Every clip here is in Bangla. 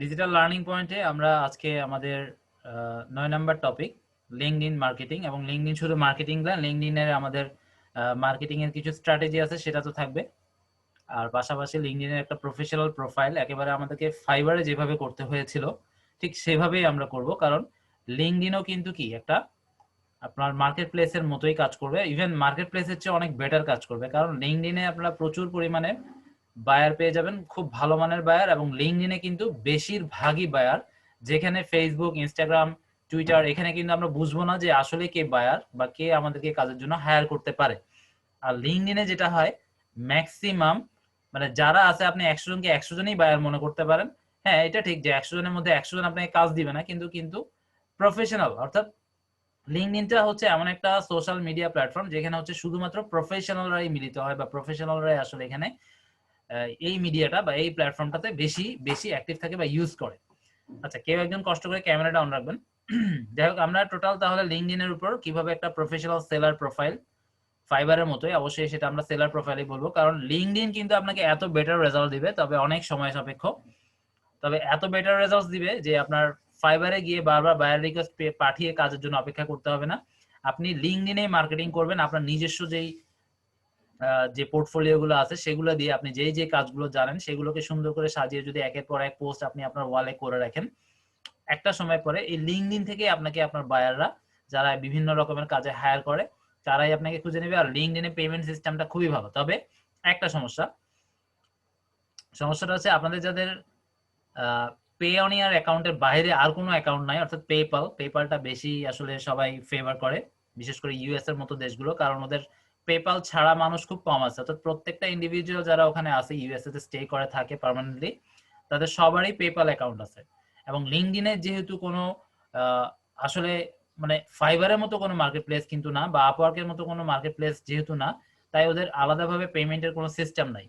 ডিজিটাল লার্নিং পয়েন্টে আমরা আজকে আমাদের 9 নম্বর টপিক লিঙ্কডইন মার্কেটিং। এবং লিঙ্কডইন শুধু মার্কেটিং না, লিঙ্কডইনের আমাদের মার্কেটিং এর কিছু স্ট্র্যাটেজি আছে সেটা তো থাকবে। আর পাশাপাশি লিঙ্কডইনের একটা প্রফেশনাল প্রোফাইল একেবারে আমাদেরকে ফাইবারে যেভাবে করতে হয়েছিল ঠিক সেভাবেই আমরা করব, কারণ লিঙ্কডইনও কিন্তু কি একটা আপনার মার্কেট প্লেসের মতোই কাজ করবে, ইভেন মার্কেট প্লেসের চেয়ে অনেক বেটার কাজ করবে। কারণ লিঙ্কডইনে আপনারা প্রচুর পরিমাণে বায়ার পেয়ে যাবেন, খুব ভালো মানের বায়ার। এবং লিঙ্কডইনে কিন্তু বেশিরভাগই বায়ার, যেখানে ফেসবুক, ইনস্টাগ্রাম, টুইটার এখানে কিন্তু আমরা বুঝবো না যে আসলে কে বায়ার বা কে আমাদেরকে কাজের জন্য হায়ার করতে পারে। আর লিঙ্কডইনে যেটা হয়, ম্যাক্সিমাম মানে যারা আছে, আপনি 100 জনকে 100 জনই বায়ার মনে করতে পারেন। হ্যাঁ, এটা ঠিক যে 100 জনের মধ্যে 100 জন আপনাকে কাজ দিবে না, কিন্তু কিন্তু প্রফেশনাল, অর্থাৎ লিঙ্কডইনটা হচ্ছে এমন একটা সোশ্যাল মিডিয়া প্ল্যাটফর্ম যেখানে হচ্ছে শুধুমাত্র প্রফেশনালরাই মিলিত হয়, বা প্রফেশনালরাই আসলে এখানে এই মিডিয়াটা বা এই প্ল্যাটফর্মটাতে বেশি বেশি অ্যাক্টিভ থাকে বা ইউজ করে। আচ্ছা, কেউ একজন কষ্ট করে ক্যামেরাটা অন রাখবেন। যাই হোক, আমরা টোটাল তাহলে লিঙ্কডইনের উপর কিভাবে একটা প্রফেশনাল সেলার প্রোফাইল, ফাইবারের মতোই অবশ্যই সেটা আমরা সেলার প্রোফাইলই বলবো, কারণ লিঙ্কডইন কিন্তু আপনাকে এত বেটার রেজাল্ট দিবে, তবে অনেক সময় সাপেক্ষ। তবে এত বেটার রেজাল্ট দিবে যে আপনার ফাইবারে গিয়ে বারবার বায়ার রিকোয়েস্ট পাঠিয়ে কাজের জন্য অপেক্ষা করতে হবে না। আপনি লিঙ্কডইনে মার্কেটিং করবেন, আপনার নিজস্ব যেই যে পোর্টফোলিও গুলো আছে সেগুলো দিয়ে আপনি যেই যে কাজগুলো জানেন সেগুলোকে সুন্দর করে সাজিয়ে যদি একের পর এক পোস্ট আপনি আপনার ওয়ালে করে রাখেন, একটা সময় পরে এই লিঙ্কডইন থেকে আপনাকে আপনার বায়াররা, যারা বিভিন্ন রকমের কাজে হায়ার করে, তারাই আপনাকে খুঁজে নেবে। আর লিঙ্কডইনে পেমেন্ট সিস্টেমটা খুবই ভালো। তবে একটা সমস্যাটা হচ্ছে আপনাদের যাদের পেঅনিয়ার অ্যাকাউন্টের বাইরে আর কোনো অ্যাকাউন্ট নাই, অর্থাৎ পেপালটা বেশি আসলে সবাই ফেভার করে, বিশেষ করে ইউএস এর মতো দেশগুলো, কারণ ওদের পেপাল ছাড়া মানুষ খুব কম আছে। অর্থাৎ প্রত্যেকটা ইন্ডিভিজুয়াল যারা ওখানে আছে, ইউএসএ তে স্টে করে থাকে পার্মানেন্টলি, তাদের সবারই পেপাল অ্যাকাউন্ট আছে। এবং লিঙ্কডইনে যেহেতু কোনো আসলে মানে ফাইবারের মতো কোনো মার্কেট প্লেস কিন্তু না, বা আপওয়ার্কের মতো কোনো মার্কেট প্লেস যেহেতু না, তাই ওদের আলাদাভাবে পেমেন্টের কোনো সিস্টেম নাই।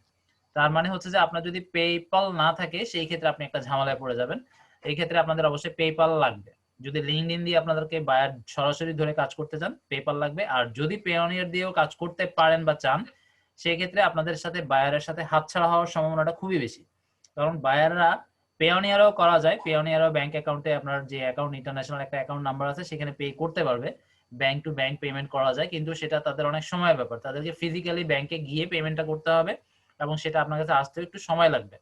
তার মানে হচ্ছে যে আপনার যদি পেপাল না থাকে সেই ক্ষেত্রে আপনি একটা ঝামেলায় পড়ে যাবেন। এই ক্ষেত্রে আপনাদের অবশ্যই পেপাল লাগবে। যদি লিঙ্কডইন দিয়ে আপনাদেরকে বায়ার সরাসরি ধরে কাজ করতে চান, পেপাল লাগবে। আর যদি পেওনিয়ার দিয়েও কাজ করতে পারেন বা চান, সেই ক্ষেত্রে আপনাদের সাথে বায়ারের সাথে হাতছাড়া হওয়ার সম্ভাবনাটা খুবই বেশি। কারণ বায়াররা পেওনিয়ারও করা যায়, পেওনিয়ারও ব্যাংক অ্যাকাউন্টে আপনার যে অ্যাকাউন্ট, ইন্টারন্যাশনাল একটা অ্যাকাউন্ট নাম্বার আছে সেখানে পে করতে পারবে, ব্যাংক টু ব্যাংক পেমেন্ট করা যায়। কিন্তু সেটা তাদের অনেক সময় ব্যাপার, তাদেরকে ফিজিক্যালি ব্যাংকে গিয়ে পেমেন্টটা করতে হবে এবং সেটা আপনার কাছে আসতে একটু সময় লাগবে।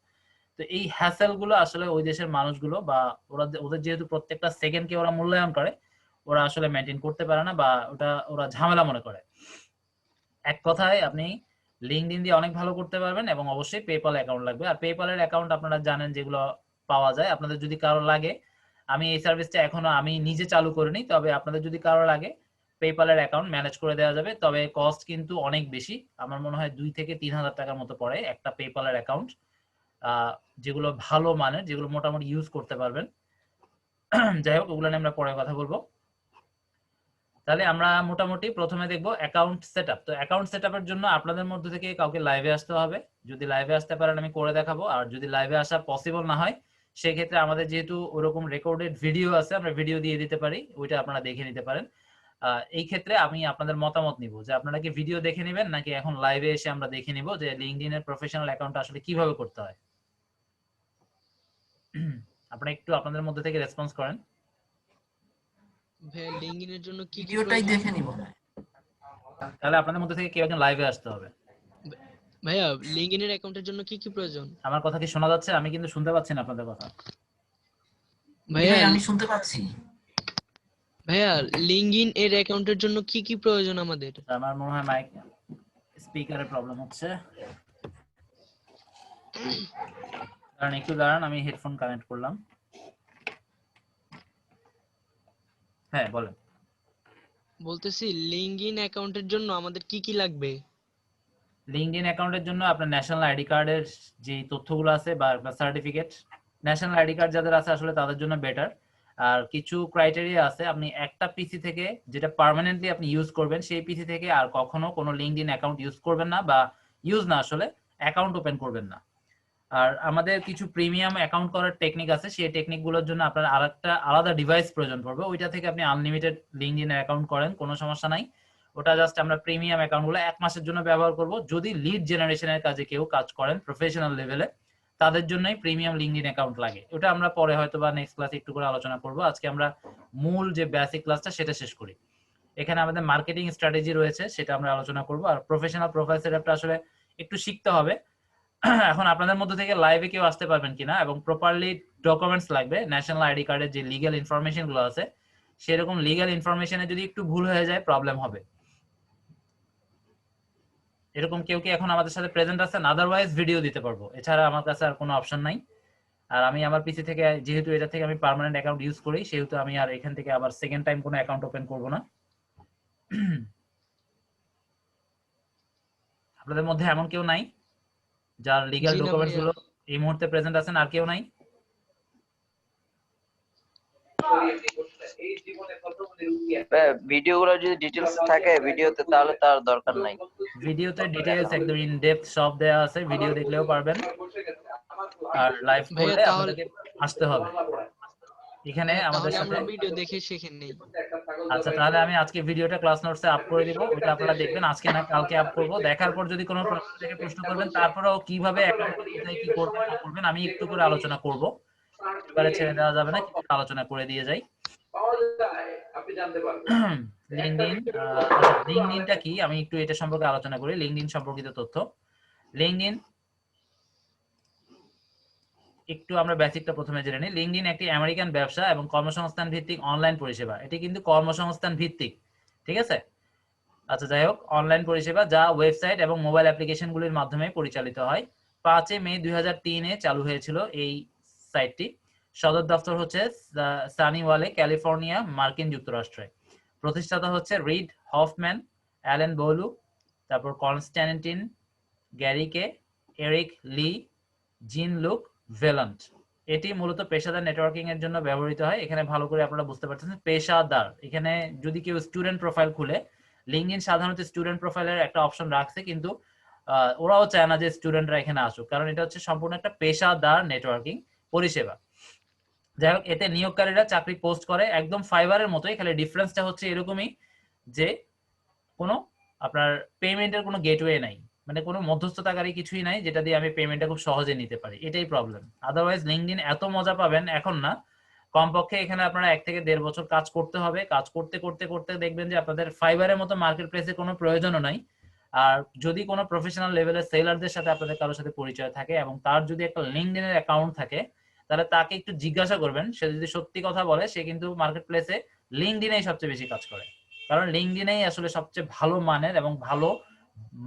তো এই হ্যাসেল গুলো আসলে ওই দেশের মানুষগুলো, বা ওদের যেহেতু প্রত্যেকটা সেকেন্ডকে ওরা মূল্যায়ন করে, ওরা আসলে মেনটেন করতে পারে না, বা ওরা ঝামেলা মনে করে। এক কথায় আপনি লিঙ্কডইন দিয়ে অনেক ভালো করতে পারবেন, এবং অবশ্যই পেপাল অ্যাকাউন্ট লাগবে। আর পেপালের অ্যাকাউন্ট আপনারা জানেন যেগুলো পাওয়া যায়। আপনাদের যদি কারো লাগে, আমি এই সার্ভিসটা এখনো আমি নিজে চালু করিনি, তবে আপনাদের যদি কারো লাগে পেপালের অ্যাকাউন্ট ম্যানেজ করে দেওয়া যাবে। তবে কস্ট কিন্তু অনেক বেশি, আমার মনে হয় 2 থেকে 3 হাজার টাকার মতো পড়ে একটা পেপালের অ্যাকাউন্ট, যেগুলো ভালো মানের, যেগুলো মোটামুটি ইউজ করতে পারবেন। যাই হোক, ওগুলো নিয়ে আমরা পরে কথা বলবো। তাহলে আমরা মোটামুটি প্রথমে দেখবো অ্যাকাউন্ট সেটআপ। তো অ্যাকাউন্ট সেটআপের জন্য আপনাদের মধ্যে থেকে কাউকে লাইভে আসতে হবে। যদি লাইভে আসতে পারেন আমি করে দেখাবো, আর যদি লাইভে আসা পসিবল না হয় সেই ক্ষেত্রে আমাদের যেহেতু ওরকম রেকর্ডেড ভিডিও আছে, আমরা ভিডিও দিয়ে দিতে পারি, ওইটা আপনারা দেখে নিতে পারেন। এই ক্ষেত্রে আমি আপনাদের মতামত নিব যে আপনারা কি ভিডিও দেখে নেবেন নাকি এখন লাইভে এসে আমরা দেখে নিব যে লিঙ্কডইন এর প্রফেশনাল অ্যাকাউন্ট আসলে কিভাবে করতে হয়। আপনারা একটু আপনাদের মধ্যে থেকে রেসপন্স করেন। ভাইয়া লিঙ্কডইনের জন্য কি কি ভিডিওটাই প্রয়োজন? দেখে নিব। তাহলে আপনাদের মধ্যে থেকে কেউ একজন লাইভে আসতে হবে। ভাইয়া লিঙ্কডইনের অ্যাকাউন্টের জন্য কি কি প্রয়োজন? আমার কথা কি শোনা যাচ্ছে? আমি কিন্তু শুনতে পাচ্ছি না আপনাদের কথা। ভাইয়া ভাই আমি শুনতে পাচ্ছি। ভাইয়া লিঙ্কডইন এর অ্যাকাউন্টের জন্য কি কি প্রয়োজন আমাদের? আমার মনে হয় মাইক স্পিকারের প্রবলেম হচ্ছে, কারণ একটু দাঁড়ান, আমি হেডফোন কানেক্ট করলাম। হ্যাঁ বলেন। বলতেছি লিঙ্কডইন অ্যাকাউন্টের জন্য আমাদের কি কি লাগবে? লিঙ্কডইন অ্যাকাউন্টের জন্য আপনার ন্যাশনাল আইডি কার্ডের যে তথ্যগুলো আছে বা সার্টিফিকেট, ন্যাশনাল আইডি কার্ড যাদের আছে আসলে তাদের জন্য বেটার। আর কিছু ক্রাইটেরিয়া আছে, আপনি একটা পিসি থেকে যেটা পার্মানেন্টলি আপনি ইউজ করবেন সেই পিসি থেকে আর কখনো কোনো লিঙ্কডইন অ্যাকাউন্ট ইউজ করবেন না, বা ইউজ না আসলে অ্যাকাউন্ট ওপেন করবেন না। আর আমাদের কিছু প্রিমিয়াম অ্যাকাউন্ট করার টেকনিক আছে, সেই টেকনিকগুলোর জন্য আপনার আরেকটা আলাদা ডিভাইস প্রয়োজন পড়বে। ওইটা থেকে আপনি আনলিমিটেড লিঙ্কডইন অ্যাকাউন্ট করেন, কোনো সমস্যা নাই। ওটা জাস্ট আমরা প্রিমিয়াম অ্যাকাউন্টগুলো 1 মাসের জন্য ব্যবহার করব। যদি লিড জেনারেশনের কাজে কেউ কাজ করেন প্রফেশনাল লেভেলে, তাদের জন্যই প্রিমিয়াম লিঙ্কডইন অ্যাকাউন্ট লাগে। ওটা আমরা পরে হয়তো বা নেক্সট ক্লাসে একটু করে আলোচনা করব। আজকে আমরা মূল যে বেসিক ক্লাসটা সেটা শেষ করি। এখানে আমাদের মার্কেটিং স্ট্র্যাটেজি রয়েছে, সেটা আমরা আলোচনা করব। আর প্রফেশনাল প্রোফাইল সেটআপটা আসলে একটু শিখতে হবে। এখন আপনাদের মধ্যে থেকে লাইভে কেউ আসতে পারবেন কিনা এবং প্রপারলি ডকুমেন্টস লাগবে, ন্যাশনাল আইডি কার্ডের যে লিগ্যাল ইনফরমেশন গুলো আছে সেরকম লিগ্যাল ইনফরমেশনে যদি একটু ভুল হয়ে যায় প্রবলেম হবে। এরকম কেউ কি এখন আমাদের সাথে প্রেজেন্ট আছেন? আদারওয়াইজ ভিডিও দিতে পারবো, এছাড়া আমার কাছে আর কোনো অপশন নাই। আর আমি আমার পিসি থেকে, যেহেতু এটা থেকে আমি পার্মানেন্ট অ্যাকাউন্ট ইউজ করি, সেহেতু আমি আর এখান থেকে আবার সেকেন্ড টাইম কোনো অ্যাকাউন্ট ওপেন করব না। আপনাদের মধ্যে এমন কেউ নাই যার লিগ্যাল জি না ডকুমেন্টস ভাইয়া। গুলো এই মুহূর্তে প্রেজেন্ট আছেন? আর কেউ নাই? ভিডিও গুলো যদি ডিটেলস থাকে ভিডিওতে তাহলে তার দরকার নাই। ভিডিওতে ডিটেইলস একদম ইন ডেপথ সব দেয়া আছে, ভিডিও দেখলেও পারবেন। আর লাইভ ভাইয়া করলে তাহলে আপনাদেরকে আসতে হবে এখানে ভাইয়া আমাদের তাহলে সাথে। আমরা ভিডিও দেখে শিখে নেই। আচ্ছা, তাহলে আমি আজকে ভিডিওটা ক্লাস নোটসে আপ করে দিব, ওটা আপনারা দেখবেন। আজকে না কালকে আপ করব। দেখার পর যদি কোনো প্রশ্ন থেকে প্রশ্ন করবেন, তারপরেও কিভাবে অ্যাকাউন্টে কোথায় কি করবেন না করবেন আমি একটু করে আলোচনা করব। এবারে ছেড়ে দেওয়া যাবে না, কিছু আলোচনা করে দিয়ে যাই। লিঙ্কডইন, আচ্ছা লিঙ্কডইনটা কি আমি একটু এটা সম্পর্কে আলোচনা করি। লিঙ্কডইন সম্পর্কিত তথ্য। লিঙ্কডইন একটু আমরা বেসিকটা প্রথমে জেনে নিই। লিঙ্কডইন একটি আমেরিকান ব্যবসা এবং কর্মসংস্থান ভিত্তিক অনলাইন পরিষেবা। এটি কিন্তু কর্মসংস্থান ভিত্তিক, ঠিক আছে? আচ্ছা যাই হোক, অনলাইন পরিষেবা যা ওয়েবসাইট এবং মোবাইল অ্যাপ্লিকেশনগুলির মাধ্যমে পরিচালিত হয়। 5 মে 2003-এ চালু হয়েছিল এই সাইটটি। সদর দপ্তর হচ্ছে সানিওয়ালে, ক্যালিফোর্নিয়া, মার্কিন যুক্তরাষ্ট্রে। প্রতিষ্ঠাতা হচ্ছে রিড হফম্যান, অ্যালেন বলু, তারপর কনস্ট্যান্টিন গ্যারিকে, এরিক লি, জিন লুক ভেলান্ট। এটি মূলত পেশাদার নেটওয়ার্কিং এর জন্য ব্যবহৃত হয়। এখানে ভালো করে আপনারা বুঝতে পারছেন পেশাদার। এখানে যদি কেউ স্টুডেন্ট প্রোফাইল খুলে, লিঙ্কডইন সাধারণত স্টুডেন্ট প্রোফাইলের একটা অপশন রাখছে, কিন্তু ওরাও চায় না যে স্টুডেন্টরা এখানে আসুক, কারণ এটা হচ্ছে সম্পূর্ণ একটা পেশাদার নেটওয়ার্কিং পরিষেবা। যাই হোক, এতে নিয়োগকারীরা চাকরি পোস্ট করে একদম ফাইবারের মতোই, খালি ডিফারেন্সটা হচ্ছে এরকমই যে কোনো আপনার পেমেন্টের কোনো গেটওয়ে নাই, মানে কোনো মধ্যস্থতাকারী কিছুই নাই যেটা দিয়ে আমি পেমেন্টটা খুব সহজে নিতে পারি, এটাই প্রবলেম। আদারওয়াইজ লিঙ্কডইন এত মজা পাবেন এখন না, কমপক্ষে এখানে আপনারা 1 থেকে 1.5 বছর কাজ করতে হবে। কাজ করতে করতে করতে দেখবেন যে আপনাদের ফাইবারের মতো মার্কেট প্লেসে কোনো প্রয়োজনও নাই। আর যদি কোনো প্রফেশনাল লেভেলের সেলারদের সাথে আপনাদের কারোর সাথে পরিচয় থাকে এবং তার যদি একটা লিঙ্কডইনের অ্যাকাউন্ট থাকে, তাহলে তাকে একটু জিজ্ঞাসা করবেন। সে যদি সত্যি কথা বলে, সে কিন্তু মার্কেট প্লেসে লিঙ্কডইনেই সবচেয়ে বেশি কাজ করে। কারণ লিঙ্কডইনেই আসলে সবচেয়ে ভালো মানের এবং ভালো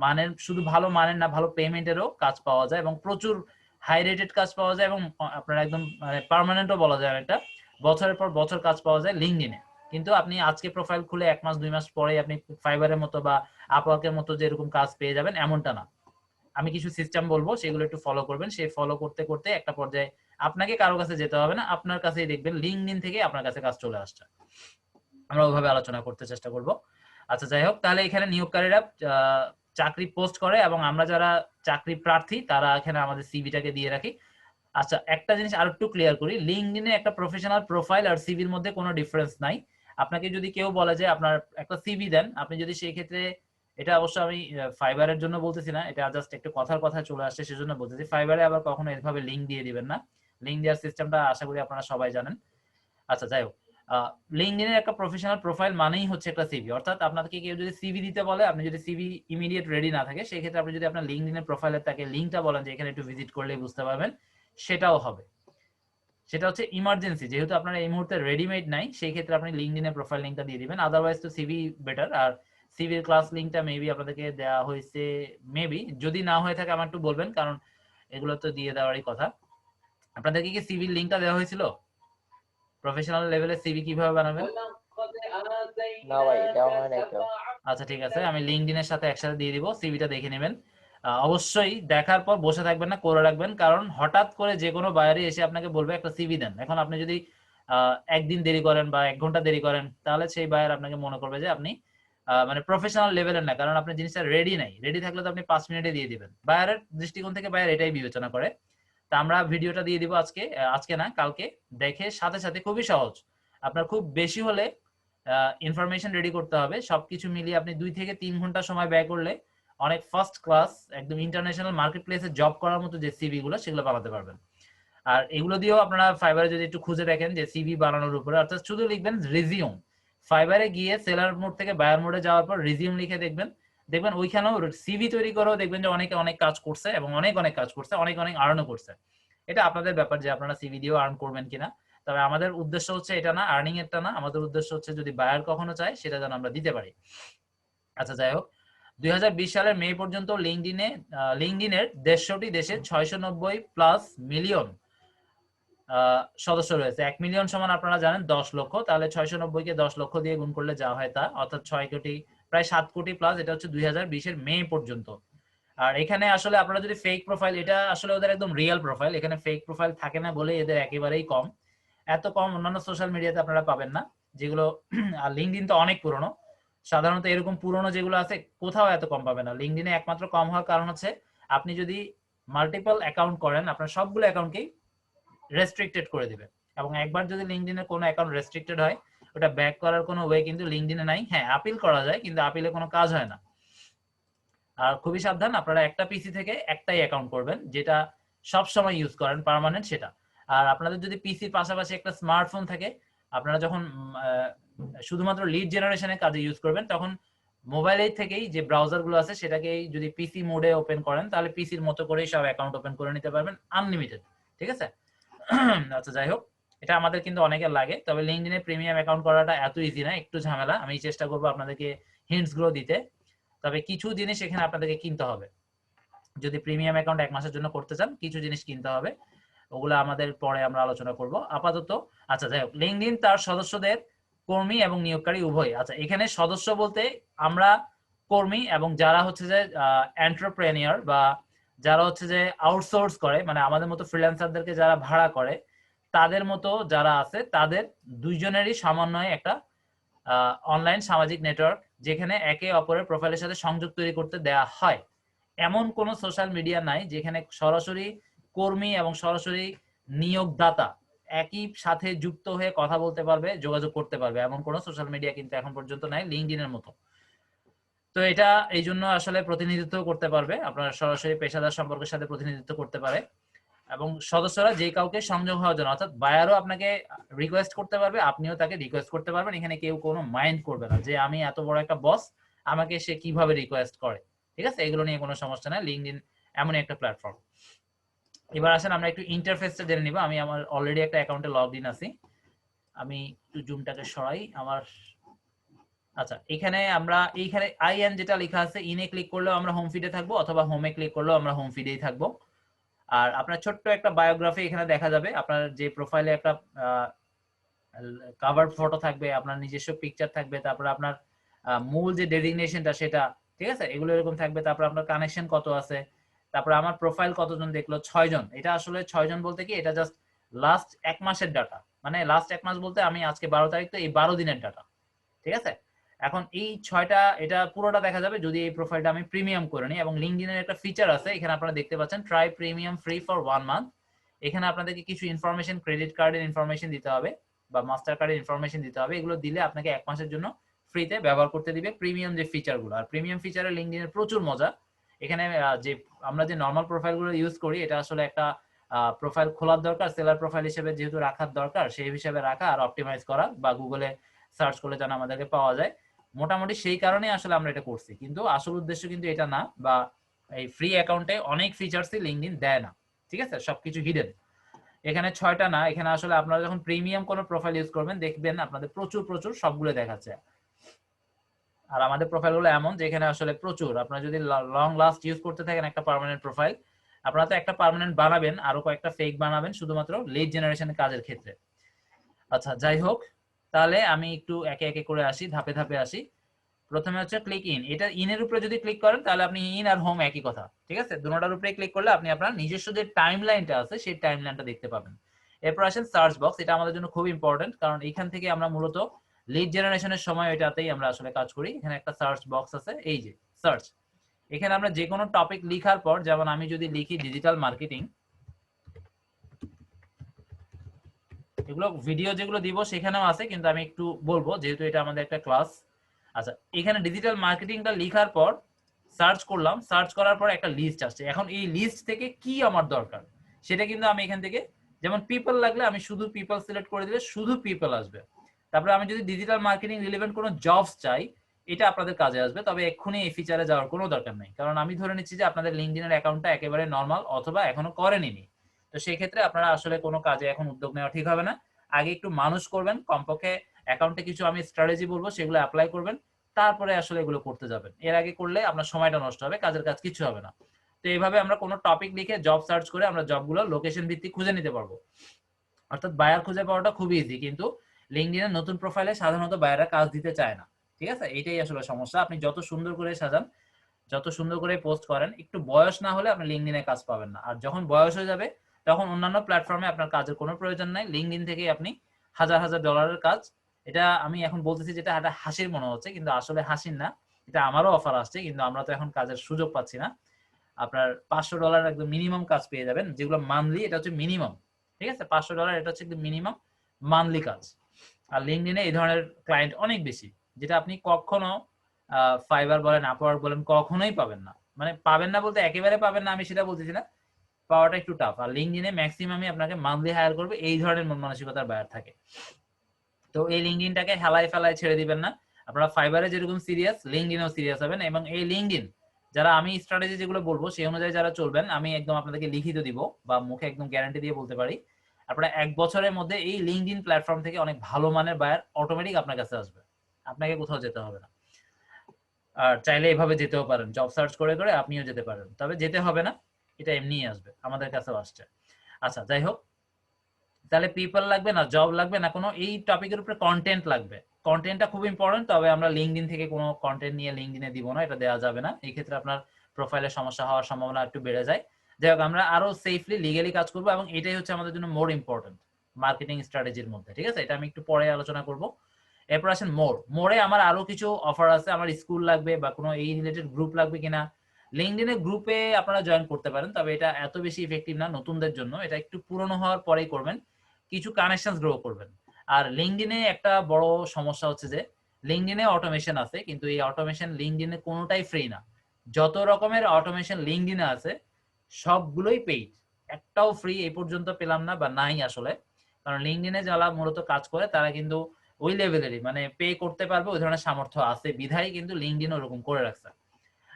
মানের, শুধু ভালো মানের না, ভালো পেমেন্টেরও কাজ পাওয়া যায় এবং প্রচুর হাই রেটেড কাজ পাওয়া যায় এবং আপনার একদম মানে পার্মানেন্টও বলা যায়, একটা বছরের পর বছর কাজ পাওয়া যায় লিঙ্কডইনে। কিন্তু আপনি আজকে প্রোফাইল খুলে 1 মাস 2 মাস পরে আপনি ফাইবারের মতো বা আপওয়ার্কের মতো যে এরকম কাজ পেয়ে যাবেন এমনটা না। আমি কিছু সিস্টেম বলবো, সেগুলো একটু ফলো করবেন। সেই ফলো করতে করতে একটা পর্যায়ে আপনাকে কারো কাছে যেতে হবে না, আপনার কাছেই দেখবেন লিঙ্কডইন থেকে আপনার কাছে কাজ চলে আসছে। আমরা ওইভাবে আলোচনা করতে চেষ্টা করব। আচ্ছা যাই হোক, তাহলে এখানে নিয়োগকারীরা চাকরি পোস্ট করে এবং আমরা যারা চাকরি প্রার্থী তারা এখানে আমাদের সিভিটাকে দিয়ে রাখি। আচ্ছা, একটা জিনিস আর একটু ক্লিয়ার করি, লিঙ্কডইনে একটা প্রফেশনাল প্রোফাইল আর সিভির মধ্যে কোনো ডিফারেন্স নাই। আপনাকে যদি কেউ বলে যে আপনার একটা সিভি দেন, আপনি যদি সেই ক্ষেত্রে, এটা অবশ্য আমি ফাইবারের জন্য বলতেছি না, এটা জাস্ট একটু কথার কথা চলে আসছে সেজন্য বলতেছি। ফাইবারে আবার কখনো এভাবে লিঙ্ক দিয়ে দিবেন না, লিঙ্ক দেওয়ার সিস্টেমটা আশা করি আপনারা সবাই জানেন। আচ্ছা যাই হোক, লিঙ্কডইনের একটা প্রফেশনাল প্রোফাইল মানেই হচ্ছে একটা সিভি। অর্থাৎ আপনাকে কেউ যদি সিভি দিতে বলে, আপনি যদি সিভি ইমিডিয়েট রেডি না থাকে, সেই ক্ষেত্রে আপনি যদি আপনার লিঙ্কডইনের প্রোফাইলের তাকে লিঙ্কটা বলেন যে এখানে একটু ভিজিট করলেই বুঝতে পারবেন, সেটাও হবে। সেটা হচ্ছে ইমার্জেন্সি, যেহেতু আপনার এই মুহূর্তে রেডিমেড নাই, সেই ক্ষেত্রে আপনি লিঙ্কডইনের প্রোফাইল লিঙ্কটা দিয়ে দিবেন। আদারওয়াইজ তো সিভি বেটার। আর সিভির ক্লাস লিঙ্কটা মেবি আপনাদেরকে দেওয়া হয়েছে, মেবি যদি না হয়ে থাকে আমার একটু বলবেন, কারণ এগুলো তো দিয়ে দেওয়ারই কথা। আপনাদেরকে কি সিভির লিঙ্কটা দেওয়া হয়েছিল? প্রফেশনাল লেভেলে সিভি কিভাবে বানাবেন? না ভাই, দেওয়া হয় নাই তো। আচ্ছা ঠিক আছে, আমি লিঙ্কডইনের সাথে একসাথে দিয়ে দিব, সিভিটা দেখে নেবেন। অবশ্যই দেখার পর বসে থাকবেন না, করে রাখবেন, কারণ হঠাৎ করে যে কোনো বায়ারই এসে আপনাকে বলবে একটা সিভি দেন। এখন আপনি যদি একদিন দেরি করেন বা 1 ঘন্টা দেরি করেন, তাহলে সেই বায়ার আপনাকে মনে করবে যে আপনি মানে প্রফেশনাল লেভেলের না, কারণ আপনার জিনিসটা রেডি নাই। রেডি থাকলে তো আপনি 5 মিনিটে দিয়ে দিবেন। বায়ারের দৃষ্টিকোণ থেকে বায়ার এটাই বিবেচনা করে। তা আমরা ভিডিওটা দিয়ে দিব আজকে, আজকে না কালকে, দেখে সাথে সাথে, খুবই সহজ। আপনার খুব বেশি হলে ইনফরমেশন রেডি করতে হবে, সবকিছু মিলিয়ে আপনি 2 থেকে 3 ঘন্টা সময় ব্যয় করলে অনেক ফার্স্ট ক্লাস একদম ইন্টারন্যাশনাল মার্কেট প্লেসে জব করার মতো যে সিভি গুলো সেগুলো বানাতে পারবেন। আর এগুলো দিয়েও আপনারা ফাইবারে যদি একটু খুঁজে দেখেন যে সিভি বানানোর উপরে, অর্থাৎ শুধু লিখবেন রিজিউম, ফাইবারে গিয়ে সেলার মোড থেকে বায়ার মোডে যাওয়ার পর রিজিউম লিখে দেখবেন, দেখবেন ওইখানেও সিভি তৈরি করেও দেখবেন যে অনেকে অনেক কাজ করছে এবং অনেক অনেক কাজ করছে, অনেক অনেক আর্নও করছে। এটা আপনাদের ব্যাপার যে আপনারা সিভি দিয়েও আর্ন করবেন কিনা। তবে আমাদের উদ্দেশ্য হচ্ছে এটা না, আর্নিং এরটা না, আমাদের উদ্দেশ্য হচ্ছে যদি বায়ার কখনো চায় সেটা যেন আমরা দিতে পারি। আচ্ছা যাই হোক, 2020 সালের মে পর্যন্ত লিঙ্কডইনের 150টি দেশে 690 প্লাস মিলিয়ন সদস্য রয়েছে। 1 মিলিয়ন সমান আপনারা জানেন 10 লক্ষ, তাহলে 690 কে 10 লক্ষ দিয়ে গুণ করলে যা হয় তা, অর্থাৎ 6 কোটি, প্রায় 7 কোটি প্লাস। এটা হচ্ছে 2020 এর মে পর্যন্ত। আর এখানে আসলে আপনারা যদি ফেক প্রোফাইল, এটা আসলে ওদের একদম রিয়েল প্রোফাইল, এখানে ফেক প্রোফাইল থাকে না বলে এদের একেবারেই কম, এত কম অন্যান্য সোশ্যাল মিডিয়াতে আপনারা পাবেন না যেগুলো। আর লিঙ্কডইন তো অনেক পুরনো, সাধারণত এরকম পুরনো যেগুলো আছে কোথাও এত কম পাবে না। লিঙ্কডইনে একমাত্র কম হওয়ার কারণ হচ্ছে আপনি যদি মাল্টিপল অ্যাকাউন্ট করেন, আপনার সবগুলো অ্যাকাউন্টকেই রেস্ট্রিক্টেড করে দিবে, এবং একবার যদি লিঙ্কডইনে কোনো অ্যাকাউন্ট রেস্ট্রিক্টেড হয় ওটা ব্যাক করার কোনো ওয়ে কিন্তু লিঙ্কডইনে নাই। হ্যাঁ, আপিল করা যায়, কিন্তু আপিলে কোনো কাজ হয় না। আর খুবই সাবধান, আপনারা একটা পিসি থেকে একটাই অ্যাকাউন্ট করবেন, যেটা সব সময় ইউজ করেন পার্মানেন্ট সেটা। আর আপনাদের যদি পিসির পাশাপাশি একটা স্মার্টফোন থাকে, আপনারা যখন শুধুমাত্র লিড জেনারেশনের কাজে ইউজ করবেন, তখন মোবাইলের থেকেই যে ব্রাউজারগুলো আছে সেটাকেই যদি পিসি মোডে ওপেন করেন, তাহলে পিসির মতো করেই সব অ্যাকাউন্ট ওপেন করে নিতে পারবেন আনলিমিটেড। ঠিক আছে? আচ্ছা যাই হোক, এটা আমাদের কিন্তু অনেকের লাগে, তবে লিঙ্কডইনে প্রিমিয়াম অ্যাকাউন্ট করাটা এত ইজি না, একটু ঝামেলা। আমি চেষ্টা করবো আপনাদেরকে হিন্টস গুলো দিতে, তবে কিছু জিনিস এখানে আপনাদেরকে কিনতে হবে। যদি প্রিমিয়াম অ্যাকাউন্ট 1 মাসের জন্য করতে চান, কিছু জিনিস কিনতে হবে, ওগুলো আমাদের পরে আমরা আলোচনা করব আপাতত। আচ্ছা যাই হোক, লিঙ্কডইন তার সদস্যদের কর্মী এবং নিয়োগকারী উভয়। আচ্ছা, এখানে সদস্য বলতে আমরা কর্মী এবং যারা হচ্ছে যে এন্টারপ্রেনিয়র বা যারা হচ্ছে যে আউটসোর্স করে, মানে আমাদের মতো ফ্রিল্যান্সারদেরকে যারা ভাড়া করে, তাদের মতো যারা আছে তাদের দুইজনেরই সমন্বয়ে একটা অনলাইন সামাজিক নেটওয়ার্ক, যেখানে একে অপরের প্রোফাইলের সাথে সংযোগ তৈরি করতে দেয়া হয়। এমন কোন সোশ্যাল মিডিয়া নাই যেখানে সরাসরি কর্মী এবং সরাসরি নিয়োগদাতা একই সাথে যুক্ত হয়ে কথা বলতে পারবে, যোগাযোগ করতে পারবে, এমন কোন সোশ্যাল মিডিয়া কিন্তু এখন পর্যন্ত নাই লিঙ্কডইনের মতো। তো এটা এই জন্য আসলে প্রতিনিধিত্ব করতে পারবে, আপনার সরাসরি পেশাদার সম্পর্কের সাথে প্রতিনিধিত্ব করতে পারে, এবং সদস্যরা যে কাউকে সংযোগ হওয়ার জন্য, অর্থাৎ বায়ারও আপনাকে রিকোয়েস্ট করতে পারবে, আপনিও তাকে রিকোয়েস্ট করতে পারবেন। এখানে কেউ কোনো মাইন্ড করবে না যে আমি এত বড় একটা বস, আমাকে সে কিভাবে রিকোয়েস্ট করে। ঠিক আছে, এগুলো নিয়ে কোনো সমস্যা নাই, লিঙ্কডইন এমন একটা প্ল্যাটফর্ম। এবার আসেন আমরা একটু ইন্টারফেসটা জেনে নিব। আমি আমার অলরেডি একটা অ্যাকাউন্টে লগড ইন আছি, আমি একটু জুমটাকে সরাই আমার। আচ্ছা, এখানে আমরা এইখানে আইএন যেটা লেখা আছে, ইনে ক্লিক করলেও আমরা হোম ফিডে থাকবো, অথবা হোমে ক্লিক করলেও আমরা হোম ফিডেই থাকবো। আর আপনার ছোট্ট একটা বায়োগ্রাফি এখানে দেখা যাবে, আপনার যে প্রোফাইলে একটা কভার ফটো থাকবে, আপনার নিজস্ব পিকচার থাকবে, তারপর আপনার মূল যে ডেজিগনেশনটা সেটা, ঠিক আছে, এগুলো এরকম থাকবে। তারপর আপনার কানেকশন কত আছে, তারপর আমার প্রোফাইল কতজন দেখলো, 6 জন। এটা আসলে 6 জন বলতে কি, এটা জাস্ট লাস্ট 1 মাসের ডাটা, মানে লাস্ট 1 মাস বলতে আমি আজকে 12 তারিখ, তো এই 12 দিনের ডাটা। ঠিক আছে, এখন এই 6টা, এটা পুরোটা দেখা যাবে যদি এই প্রোফাইলটা আমি প্রিমিয়াম করে নিই। এবং লিঙ্কডইনের একটা ফিচার আছে, এখানে আপনারা দেখতে পাচ্ছেন try premium free for 1 month. এখানে আপনাদেরকে কিছু ইনফরমেশন, ক্রেডিট কার্ডের ইনফরমেশন দিতে হবে বা মাস্টার কার্ডের ইনফরমেশন দিতে হবে। এগুলো দিলে আপনাকে 1 মাসের জন্য ফ্রিতে ব্যবহার করতে দিবে প্রিমিয়াম যে ফিচারগুলো। আর প্রিমিয়াম ফিচারে লিঙ্কডইনের প্রচুর মজা। এখানে যে আমরা যে নরমাল প্রোফাইলগুলো ইউজ করি, এটা আসলে একটা প্রোফাইল খোলার দরকার, সেলার প্রোফাইল হিসেবে যেহেতু রাখার দরকার, সেই হিসেবে রাখা আর অপটিমাইজ করা, বা গুগলে সার্চ করলে যেন আমাদেরকে পাওয়া যায়। মোটামুটি সেই কারণে আসলে আমরা এটা করছি, কিন্তু আসল উদ্দেশ্য কিন্তু এটা না, বা এই ফ্রি অ্যাকাউন্টে অনেক ফিচারসই লিঙ্কডইন দেয় না। ঠিক আছে, সবকিছু হিডেন। এখানে 6টা না, এখানে আসলে আপনারা যখন প্রিমিয়াম কোনো প্রোফাইল ইউজ করবেন, দেখবেন আপনাদের প্রচুর প্রচুর সবগুলো দেখাচ্ছে। আর আমাদের প্রোফাইলগুলো এমন যে এখানে আসলে প্রচুর, আপনারা যদি লং লাস্ট ইউজ করতে থাকেন একটা পার্মানেন্ট প্রোফাইল, আপনারা তো একটা পার্মানেন্ট বানাবেন, আরো কয়েকটা ফেক বানাবেন শুধুমাত্র লিড জেনারেশনের কাজের ক্ষেত্রে। আচ্ছা যাই হোক, তাহলে আমি একটু একে একে করে আসি, ধাপে ধাপে আসি। প্রথমে হচ্ছে ক্লিক ইন। এটা ইনের উপরে যদি ক্লিক করেন, তাহলে আপনি ইন আর হোম একই কথা। ঠিক আছে, দুটোটার উপরে ক্লিক করলে আপনি আপনার নিজস্ব যে টাইমলাইনটা আছে সেই টাইমলাইনটা দেখতে পাবেন। এরপর আসেন সার্চ বক্স। এটা আমাদের জন্য খুব ইম্পর্টেন্ট, কারণ এখান থেকে আমরা মূলত লিড জেনারেশনের সময় এটাতেই আমরা আসলে কাজ করি। এখানে একটা সার্চ বক্স আছে, এই যে সার্চ। এখানে আমরা যে কোনো টপিক লেখার পর, যেমন আমি যদি লিখি ডিজিটাল মার্কেটিং, এগুলো ভিডিও যেগুলো দিব সেখানেও আছে, কিন্তু আমি একটু বলবো যেহেতু এটা আমাদের একটা ক্লাস। আচ্ছা, এখানে ডিজিটাল মার্কেটিংটা লেখার পর সার্চ করলাম, সার্চ করার পর একটা লিস্ট আসছে। এখন এই লিস্ট থেকে কি আমার দরকার সেটা কিন্তু আমি এখান থেকে, যেমন পিপল লাগলে আমি শুধু পিপল সিলেক্ট করে দিলে শুধু পিপল আসবে। তারপরে আমি যদি ডিজিটাল মার্কেটিং রিলেভেন্ট কোনো জবস চাই, এটা আপনাদের কাজে আসবে, তবে এক্ষুনি এই ফিচারে যাওয়ার কোনো দরকার নেই, কারণ আমি ধরে নিচ্ছি যে আপনাদের লিঙ্কডইনের অ্যাকাউন্টটা একেবারে নর্মাল অথবা এখনো করেনি। তো সেই ক্ষেত্রে আপনারা আসলে কোনো কাজে এখন উদ্যোগ নেওয়া ঠিক হবে না। আগে একটু মানুষ করবেন, কমপক্ষে অ্যাকাউন্টে কিছু আমি স্ট্র্যাটেজি বলবো সেগুলো অ্যাপ্লাই করবেন, তারপরে আসলে এগুলো করতে যাবেন। এর আগে করলে আপনার সময়টা নষ্ট হবে, কাজের কাজ কিছু হবে না। তো এইভাবে আমরা কোনো টপিক লিখে জব সার্চ করে আমরা জবগুলো লোকেশন ভিত্তিক খুঁজে নিতে পারবো। অর্থাৎ বায়ার খুঁজে পাওয়াটা খুবই ইজি, কিন্তু লিঙ্কডইনের নতুন প্রোফাইলে সাধারণত বায়াররা কাজ দিতে চায় না। ঠিক আছে, এটাই আসলে সমস্যা। আপনি যত সুন্দর করে সাজান, যত সুন্দর করে পোস্ট করেন, একটু বয়স না হলে আপনি লিঙ্কডইনে কাজ পাবেন না। আর যখন বয়স হয়ে যাবে তখন অন্যান্য প্ল্যাটফর্মে আপনার কাজের কোনো প্রয়োজন নাই, লিঙ্কডইন থেকেই আপনি হাজার হাজার ডলারের কাজ, এটা আমি এখন বলতেছি যেটা একটা হাসির মনে হচ্ছে, কিন্তু আসলে হাসির না, এটা আমারও অফার আসছে, কিন্তু আমরা তো এখন কাজের সুযোগ পাচ্ছি না। আপনার $500 একদম মিনিমাম কাজ পেয়ে যাবেন, যেগুলো মান্থলি, এটা হচ্ছে মিনিমাম। ঠিক আছে, $500 এটা হচ্ছে মিনিমাম মান্থলি কাজ। আর লিঙ্কডইনে এই ধরনের ক্লায়েন্ট অনেক বেশি, যেটা আপনি কখনো ফাইবার বলেন, আপওয়ার্ক বলেন, কখনোই পাবেন না। মানে পাবেন না বলতে একেবারে পাবেন না আমি সেটা বলতেছি না, পাওয়াটা একটু টাফ। আর লিঙ্কডইনে ম্যাক্সিমামই আপনাকে মান্থলি হায়ার করবে এই ধরনের মন মানসিকতার বায়ার থাকে। তো এই লিঙ্কডইনটাকে হেলায় ফেলায় ছেড়ে দিবেন না। আপনারা ফাইবারে যেরকম সিরিয়াস, লিঙ্কডইনেও সিরিয়াস হবেন। এবং এই লিঙ্কডইন যারা, আমি স্ট্র্যাটেজি যেগুলো বলবো সেই অনুযায়ী যারা চলবেন, আমি একদম আপনাদেরকে লিখিত দিব বা মুখে একদম গ্যারান্টি দিয়ে বলতে পারি, আপনারা 1 বছরের মধ্যে এই লিঙ্কডইন প্ল্যাটফর্ম থেকে অনেক ভালো মানের বায়ার অটোমেটিক আপনার কাছে আসবে, আপনাকে কোথাও যেতে হবে না। আর চাইলে এভাবে যেতেও পারেন, জব সার্চ করে করে আপনিও যেতে পারেন, তবে যেতে হবে না, এটা এমনিই আসবে, আমাদের কাছেও আসছে। আচ্ছা, যাই হোক, তাহলে পিপল লাগবে না, জব লাগবে না, কোনো এই টপিকের উপরে কন্টেন্ট লাগবে। কন্টেন্টটা খুব ইম্পর্টেন্ট, তবে আমরা লিঙ্কডইন থেকে কোনো কন্টেন্ট নিয়ে লিঙ্কডইনে দিব না, এটা দেওয়া যাবে না। এই ক্ষেত্রে আপনার প্রোফাইলে সমস্যা হওয়ার সম্ভাবনা একটু বেড়ে যায়। যাই হোক, আমরা আরো সেফলি লিগ্যালি কাজ করবো, এবং এটাই হচ্ছে আমাদের জন্য মোর ইম্পর্টেন্ট মার্কেটিং স্ট্র্যাটেজির মধ্যে। ঠিক আছে, এটা আমি একটু পরে আলোচনা করব। এরপর আসেন মোরে আমার আরো কিছু অফার আছে। আমার স্কুল লাগবে বা কোনো এই রিলেটেড গ্রুপ লাগবে কিনা, লিঙ্কডইনে গ্রুপে আপনারা জয়েন করতে পারেন, তবে এটা এত বেশি ইফেক্টিভ না নতুনদের জন্য, এটা একটু পুরনো হওয়ার পরেই করবেন, কিছু কানেকশন গ্রো করবেন। আর লিঙ্কডইনে একটা বড় সমস্যা হচ্ছে যে লিঙ্কডইনে অটোমেশন আছে, কিন্তু এই অটোমেশন লিঙ্কডইনে কোনোটাই ফ্রি না। যত রকমের অটোমেশন লিঙ্কডইনে আছে সবগুলোই পেইড, একটাও ফ্রি এই পর্যন্ত পেলাম না বা নাই আসলে। কারণ লিঙ্কডইনে যারা মূলত কাজ করে তারা কিন্তু ওই লেভেলেরই, মানে পে করতে পারবে ওই ধরনের সামর্থ্য আছে বিধায় কিন্তু লিঙ্কডইন ওরকম করে রাখছে।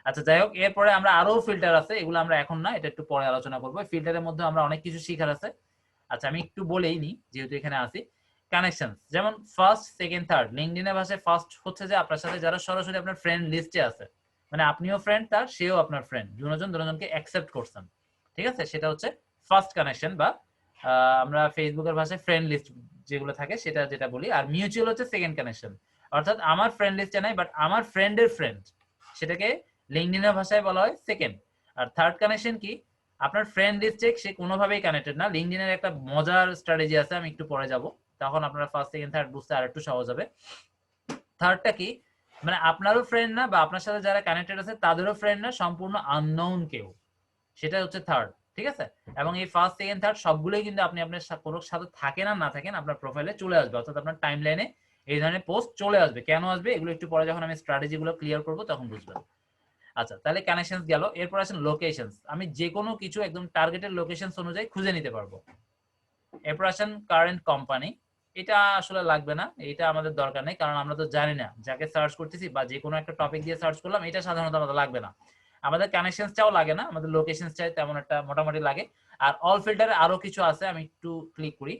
আচ্ছা, যাই হোক, এরপরে আমরা আরো ফিল্টার আছে, এগুলো আমরা এখন না, এটা একটু পরে আলোচনা করবো। ফিল্টারের মধ্যে আমরা অনেক কিছু শিখার আছে। আচ্ছা, আমি একটু বলেই নি যেহেতু এখানে আছি। কানেকশন, যেমন ফার্স্ট, সেকেন্ড, থার্ড। লিঙ্কডইনের ভাষায় ফার্স্ট হচ্ছে যে আপনার সাথে যারা সরাসরি আপনার ফ্রেন্ড লিস্টে আছে, মানে আপনিও ফ্রেন্ড তার, সেও আপনার ফ্রেন্ড, দুজনকে অ্যাকসেপ্ট করছেন। ঠিক আছে, সেটা হচ্ছে ফার্স্ট কানেকশন, বা আমরা ফেসবুকের ভাষায় ফ্রেন্ড লিস্ট যেগুলো থাকে সেটা যেটা বলি। আর মিউচুয়াল হচ্ছে সেকেন্ড কানেকশন, অর্থাৎ আমার ফ্রেন্ড লিস্টে নাই বাট আমার ফ্রেন্ডের ফ্রেন্ড, সেটাকে লিঙ্কডইনের ভাষায় বলা হয় সেকেন্ড। আর থার্ড কানেকশন কি, আপনার ফ্রেন্ড লিস্টে সে কোনোভাবেই কানেক্টেড না। লিঙ্কডইনের একটা মজার স্ট্র্যাটেজি আছে, আমি একটু পরে যাব, তখন আপনারা ফার্স্ট, সেকেন্ড, থার্ড বুঝতে আর একটু সহজ হবে। থার্ডটা কি, মানে আপনারও ফ্রেন্ড না বা আপনার সাথে যারা কানেক্টেড আছে তাদেরও ফ্রেন্ড না, সম্পূর্ণ আননোন কেউ, সেটা হচ্ছে থার্ড। ঠিক আছে, এবং এই ফার্স্ট, সেকেন্ড, থার্ড সবগুলোই কিন্তু আপনি আপনার কোনো সাথে থাকেন আর না থাকেন আপনার প্রোফাইলে চলে আসবে, অর্থাৎ আপনার টাইম লাইনে এই ধরনের পোস্ট চলে আসবে। কেন আসবে এগুলো একটু পরে যখন আমি স্ট্র্যাটেজি গুলো ক্লিয়ার করবো তখন বুঝবেন। আচ্ছা, তাহলে কানেকশনস গেল। এরপর আসেন লোকেশনস, আমি যে কোনো কিছু একদম টার্গেটেড লোকেশনস অনুযায়ী খুঁজে নিতে পারবো। এরপর আসেন কারেন্ট কোম্পানি, এটা আসলে লাগবে না, এটা আমাদের দরকার নেই, কারণ আমরা তো জানি না যাকে সার্চ করতেছি, বা যে কোনো একটা টপিক দিয়ে সার্চ করলাম, এটা সাধারণত আমাদের লাগবে না। আমাদের কানেকশনস চাও লাগে না, আমাদের লোকেশনস চাই তেমন একটা মোটামুটি লাগে। আর অল ফিল্টারে আরো কিছু আছে, আমি একটু ক্লিক করি,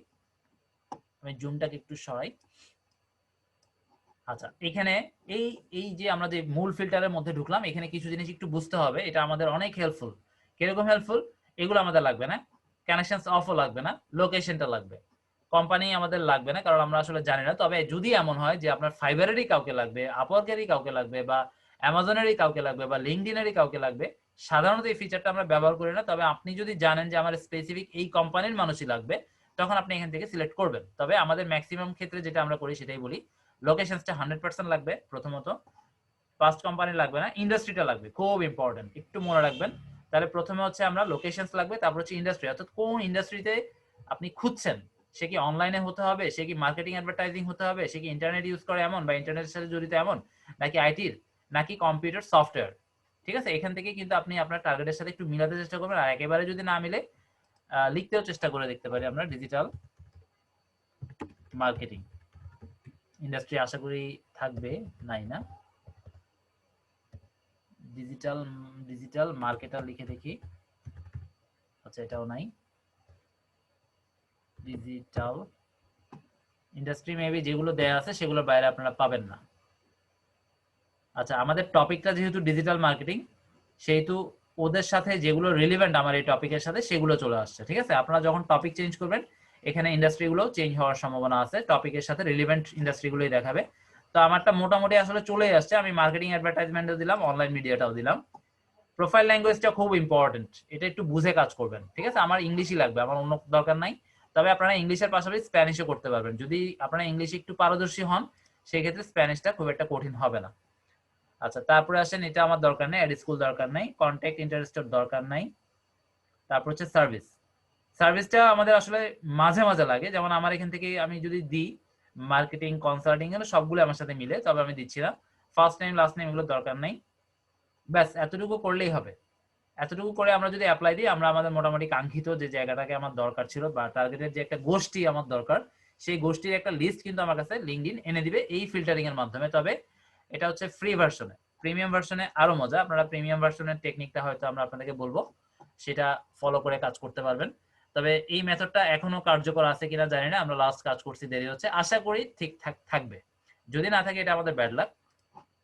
আমি জুমটাকে একটু সরাই। আচ্ছা, এখানে এই এই যে আমরা যে মূল ফিল্টারের মধ্যে ঢুকলাম, এখানে কিছু জিনিস একটু বুঝতে হবে, এটা আমাদের অনেক হেল্পফুল। কিরকম হেল্পফুল, এগুলো আমাদের লাগবে না, কানেকশনস অফও লাগবে না, লোকেশনটা লাগবে, কোম্পানি আমাদের লাগবে না, কারণ আমরা আসলে জানি না। তবে যদি এমন হয় যে আপনার ফাইবারেরই কাউকে লাগবে, আপওয়ার্কেরই কাউকে লাগবে, বা অ্যামাজনেরই কাউকে লাগবে, বা লিঙ্কডইনেরই কাউকে লাগবে, সাধারণত এই ফিচারটা আমরা ব্যবহার করি না। তবে আপনি যদি জানেন যে আমার স্পেসিফিক এই কোম্পানির মানুষই লাগবে, তখন আপনি এখান থেকে সিলেক্ট করবেন। তবে আমাদের ম্যাক্সিমাম ক্ষেত্রে যেটা আমরা করি সেটাই বলি, লোকেশনসটা 100% লাগবে প্রথমত, ফার্স্ট কোম্পানি লাগবে না, ইন্ডাস্ট্রিটা লাগবে, খুব ইম্পর্টেন্ট, একটু মনে রাখবেন। তাহলে প্রথমে হচ্ছে আমরা লোকেশনস লাগবে, তারপর হচ্ছে ইন্ডাস্ট্রি, অর্থাৎ কোন ইন্ডাস্ট্রিতে আপনি খুঁজছেন, সে কি অনলাইনে হতে হবে, সে কি মার্কেটিং অ্যাডভার্টাইজিং হতে হবে, সে কি ইন্টারনেট ইউজ করে এমন বা ইন্টারনেটের সাথে জড়িত এমন, নাকি আইটির, নাকি কম্পিউটার সফটওয়্যার। ঠিক আছে, এখান থেকে কিন্তু আপনি আপনার টার্গেটের সাথে একটু মিলাতে চেষ্টা করবেন, আর একেবারে যদি না মিলে লিখতেও চেষ্টা করে দেখতে পারি আমরা ডিজিটাল মার্কেটিং ইন্ডাস্ট্রি, আশা করি থাকবে, নাই না, ডিজিটাল ডিজিটাল মার্কেটার লিখে দেখি, আচ্ছা এটাও নাই, ডিজিটাল ইন্ডাস্ট্রি মেবি যেগুলো দেয়া আছে সেগুলোর বাইরে আপনারা পাবেন না। আচ্ছা আমাদের টপিকটা যেহেতু ডিজিটাল মার্কেটিং, সেহেতু ওদের সাথে যেগুলো রিলেভেন্ট আমার এই টপিকের সাথে সেগুলো চলে আসছে। ঠিক আছে, আপনারা যখন টপিক চেঞ্জ করবেন এখানে ইন্ডাস্ট্রিগুলো চেঞ্জ হওয়ার সম্ভাবনা আছে, টপিকের সাথে রিলেভেন্ট ইন্ডাস্ট্রিগুলোই দেখাবে। তো আমারটা মোটামুটি আসলে চলেই আসছে, আমি মার্কেটিং অ্যাডভার্টাইজমেন্টও দিলাম, অনলাইন মিডিয়াটাও দিলাম। প্রোফাইল ল্যাঙ্গুয়েজটা খুব ইম্পর্টেন্ট, এটা একটু বুঝে কাজ করবেন। ঠিক আছে, আমার ইংলিশই লাগবে, আমার অন্য দরকার নাই। তবে আপনারা ইংলিশের পাশাপাশি স্প্যানিশও করতে পারবেন, যদি আপনারা ইংলিশে একটু পারদর্শী হন সেক্ষেত্রে স্প্যানিশটা খুব একটা কঠিন হবে না। আচ্ছা তারপরে আসেন, এটা আমার দরকার নেই, অ্যাড স্কুল দরকার নাই, কন্ট্যাক্ট ইন্টারেস্টের দরকার নাই। তারপর হচ্ছে সার্ভিস, সার্ভিসটা আমাদের আসলে মাঝে মাঝে লাগে, যেমন আমার এখান থেকে আমি যদি দিই মার্কেটিং কনসাল্টিং এর সবগুলো আমার সাথে মিলে, তবে আমি দিচ্ছি না। ফার্স্ট নেম লাস্ট নেম এগুলো দরকার নেই, ব্যাস এতটুকু করলেই হবে। এতটুকু করে আমরা যদি অ্যাপ্লাই দিই, আমরা আমাদের মোটামুটি কাঙ্ক্ষিত যে জায়গাটাকে আমার দরকার ছিল বা টার্গেটের যে একটা গোষ্ঠী আমার দরকার, সেই গোষ্ঠীর একটা লিস্ট কিন্তু আমার কাছে লিঙ্কডইন এনে দিবে এই ফিল্টারিং এর মাধ্যমে। তবে এটা হচ্ছে ফ্রি ভার্সনে, প্রিমিয়াম ভার্সনে আরো মজা, আপনারা প্রিমিয়াম ভার্সনের টেকনিকটা হয়তো আমরা আপনাদেরকে বলবো, সেটা ফলো করে কাজ করতে পারবেন। তবে এই মেথডটা এখনো কার্যকর আছে কিনা জানি না, আমরা লাস্ট কাজ করছি দেরি হচ্ছে, আশা করি ঠিক থাকবে। যদি না থাকে এটা আমাদের ব্যাড লাক,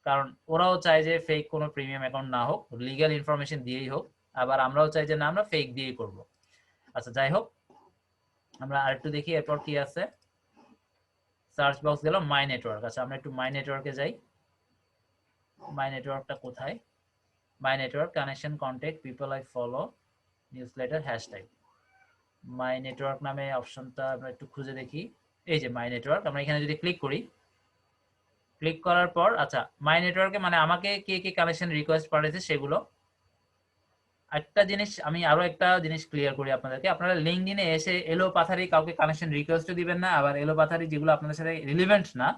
কারণ ওরাও চায় যে ফেক কোনো প্রিমিয়াম অ্যাকাউন্ট না হোক, লিগ্যাল ইনফরমেশন দিয়েই হোক, আবার আমরাও চাই যে না আমরা ফেক দিয়েই করব। আচ্ছা যাই হোক, আমরা আরেকটু দেখি এরপর কি আছে। সার্চ বক্স গেল, মাই নেটওয়ার্ক। আচ্ছা আমরা একটু মাই নেটওয়ার্কে যাই, মাই নেটওয়ার্কটা কোথায়, মাই network connection contact people I follow newsletter hashtag, my network নামে অপশনটা আমরা একটু খুঁজে দেখি। এই যে মাই নেটওয়ার্ক, আমরা এখানে যদি ক্লিক করি, ক্লিক করার পর আচ্ছা মাই নেটওয়ার্কে মানে আমাকে কে কে কানেকশন রিকোয়েস্ট পাঠিয়েছে সেগুলো। একটা জিনিস আমি আরো একটা জিনিস ক্লিয়ার করি আপনাদেরকে, আপনারা লিঙ্কডইনে এসে এলো পাথারি কাউকে কানেকশন রিকোয়েস্টও দিবেন না, আবার এলো পাথারি যেগুলো আপনাদের সাথে রিলেভেন্ট না,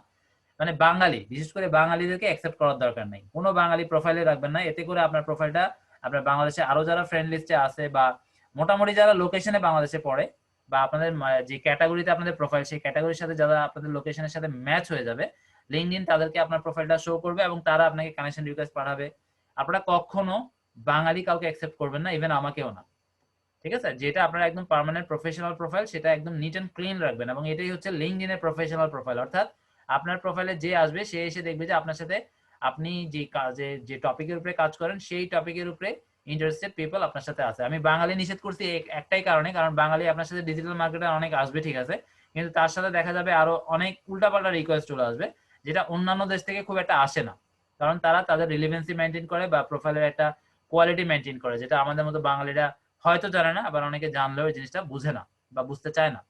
মানে বাঙালি, বিশেষ করে বাঙালিদেরকে অ্যাকসেপ্ট করার দরকার নেই, কোনো বাঙালি প্রোফাইলে রাখবেন না। এতে করে আপনার প্রোফাইলটা আপনার বাংলাদেশে আরো যারা ফ্রেন্ড লিস্টে আছে বা মোটামুটি যারা লোকেশনে বাংলাদেশে পড়ে বা আপনাদের যে ক্যাটাগরিতে আপনাদের প্রোফাইল, সেই ক্যাটাগরির সাথে যারা আপনাদের লোকেশনের সাথে ম্যাচ হয়ে যাবে, লিঙ্কডইন তাদেরকে আপনার প্রোফাইলটা শো করবে এবং তারা আপনাকে কানেকশন রিকোয়েস্ট পাঠাবে। আপনারা কখনো বাঙালি কাউকে অ্যাকসেপ্ট করবেন না, ইভেন আমাকেও না। ঠিক আছে, যেটা আপনার একদম পার্মানেন্ট প্রফেশনাল প্রোফাইল সেটা একদম নিট এন্ড ক্লিন রাখবেন, এবং এটাই হচ্ছে লিঙ্কডইনের প্রফেশনাল প্রোফাইল। অর্থাৎ আপনার প্রোফাইলে যে আসবে সে এসে দেখবে যে আপনার সাথে আপনি যে কাজে যে টপিকের উপরে কাজ করেন সেই টপিকের উপরে ইন্টারেস্টেড পিপল আপনার সাথে আছে। আমি বাঙালি নিষেধ করছি একটাই কারণে, কারণ বাঙালি আপনার সাথে ডিজিটাল মার্কেটে অনেক আসবে, ঠিক আছে, কিন্তু তার সাথে দেখা যাবে আরো অনেক উল্টাপাল্টা রিকোয়েস্ট চলে আসবে, যেটা অন্যান্য দেশ থেকে খুব একটা আসে না, কারণ তারা তাদের রিলেভেন্সি মেনটেন করে বা প্রোফাইলের একটা কোয়ালিটি মেনটেন করে, যেটা আমাদের মতো বাঙালিরা হয়তো জানে না, আবার অনেকে জানলেও জিনিসটা বুঝে না বা বুঝতে চায় না।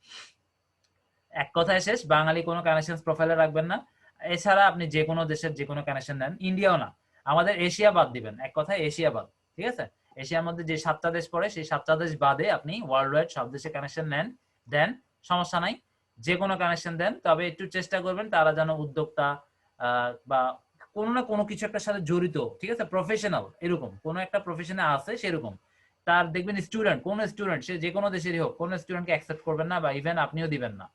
এক কথায় শেষ, বাঙালি কোনো কানেকশন প্রোফাইলে রাখবেন না। এছাড়া আপনি যে কোনো দেশের যে কোনো কানেকশন নেন, ইন্ডিয়াও না, আমাদের এশিয়া বাদ দিবেন, এক কথায় এশিয়া বাদ, ঠিক আছে, এশিয়ার মধ্যে যে 7টা দেশ পড়ে সেই 7টা দেশ বাদে আপনি ওয়ার্ল্ড ওয়াইড সব দেশে কানেকশন দেন, সমস্যা নাই, যে কোনো কানেকশন দেন। তবে একটু চেষ্টা করবেন তারা যেন উদ্যোক্তা বা কোনো না কোনো কিছু একটা সাথে জড়িত, ঠিক আছে, প্রফেশনাল, এরকম কোনো একটা প্রফেশনে আছে সেরকম। তার দেখবেন স্টুডেন্ট, কোন স্টুডেন্ট সে যে কোনো দেশেরই হোক, কোন স্টুডেন্টকে অ্যাকসেপ্ট করবেন না বা ইভেন আপনিও দিবেন না।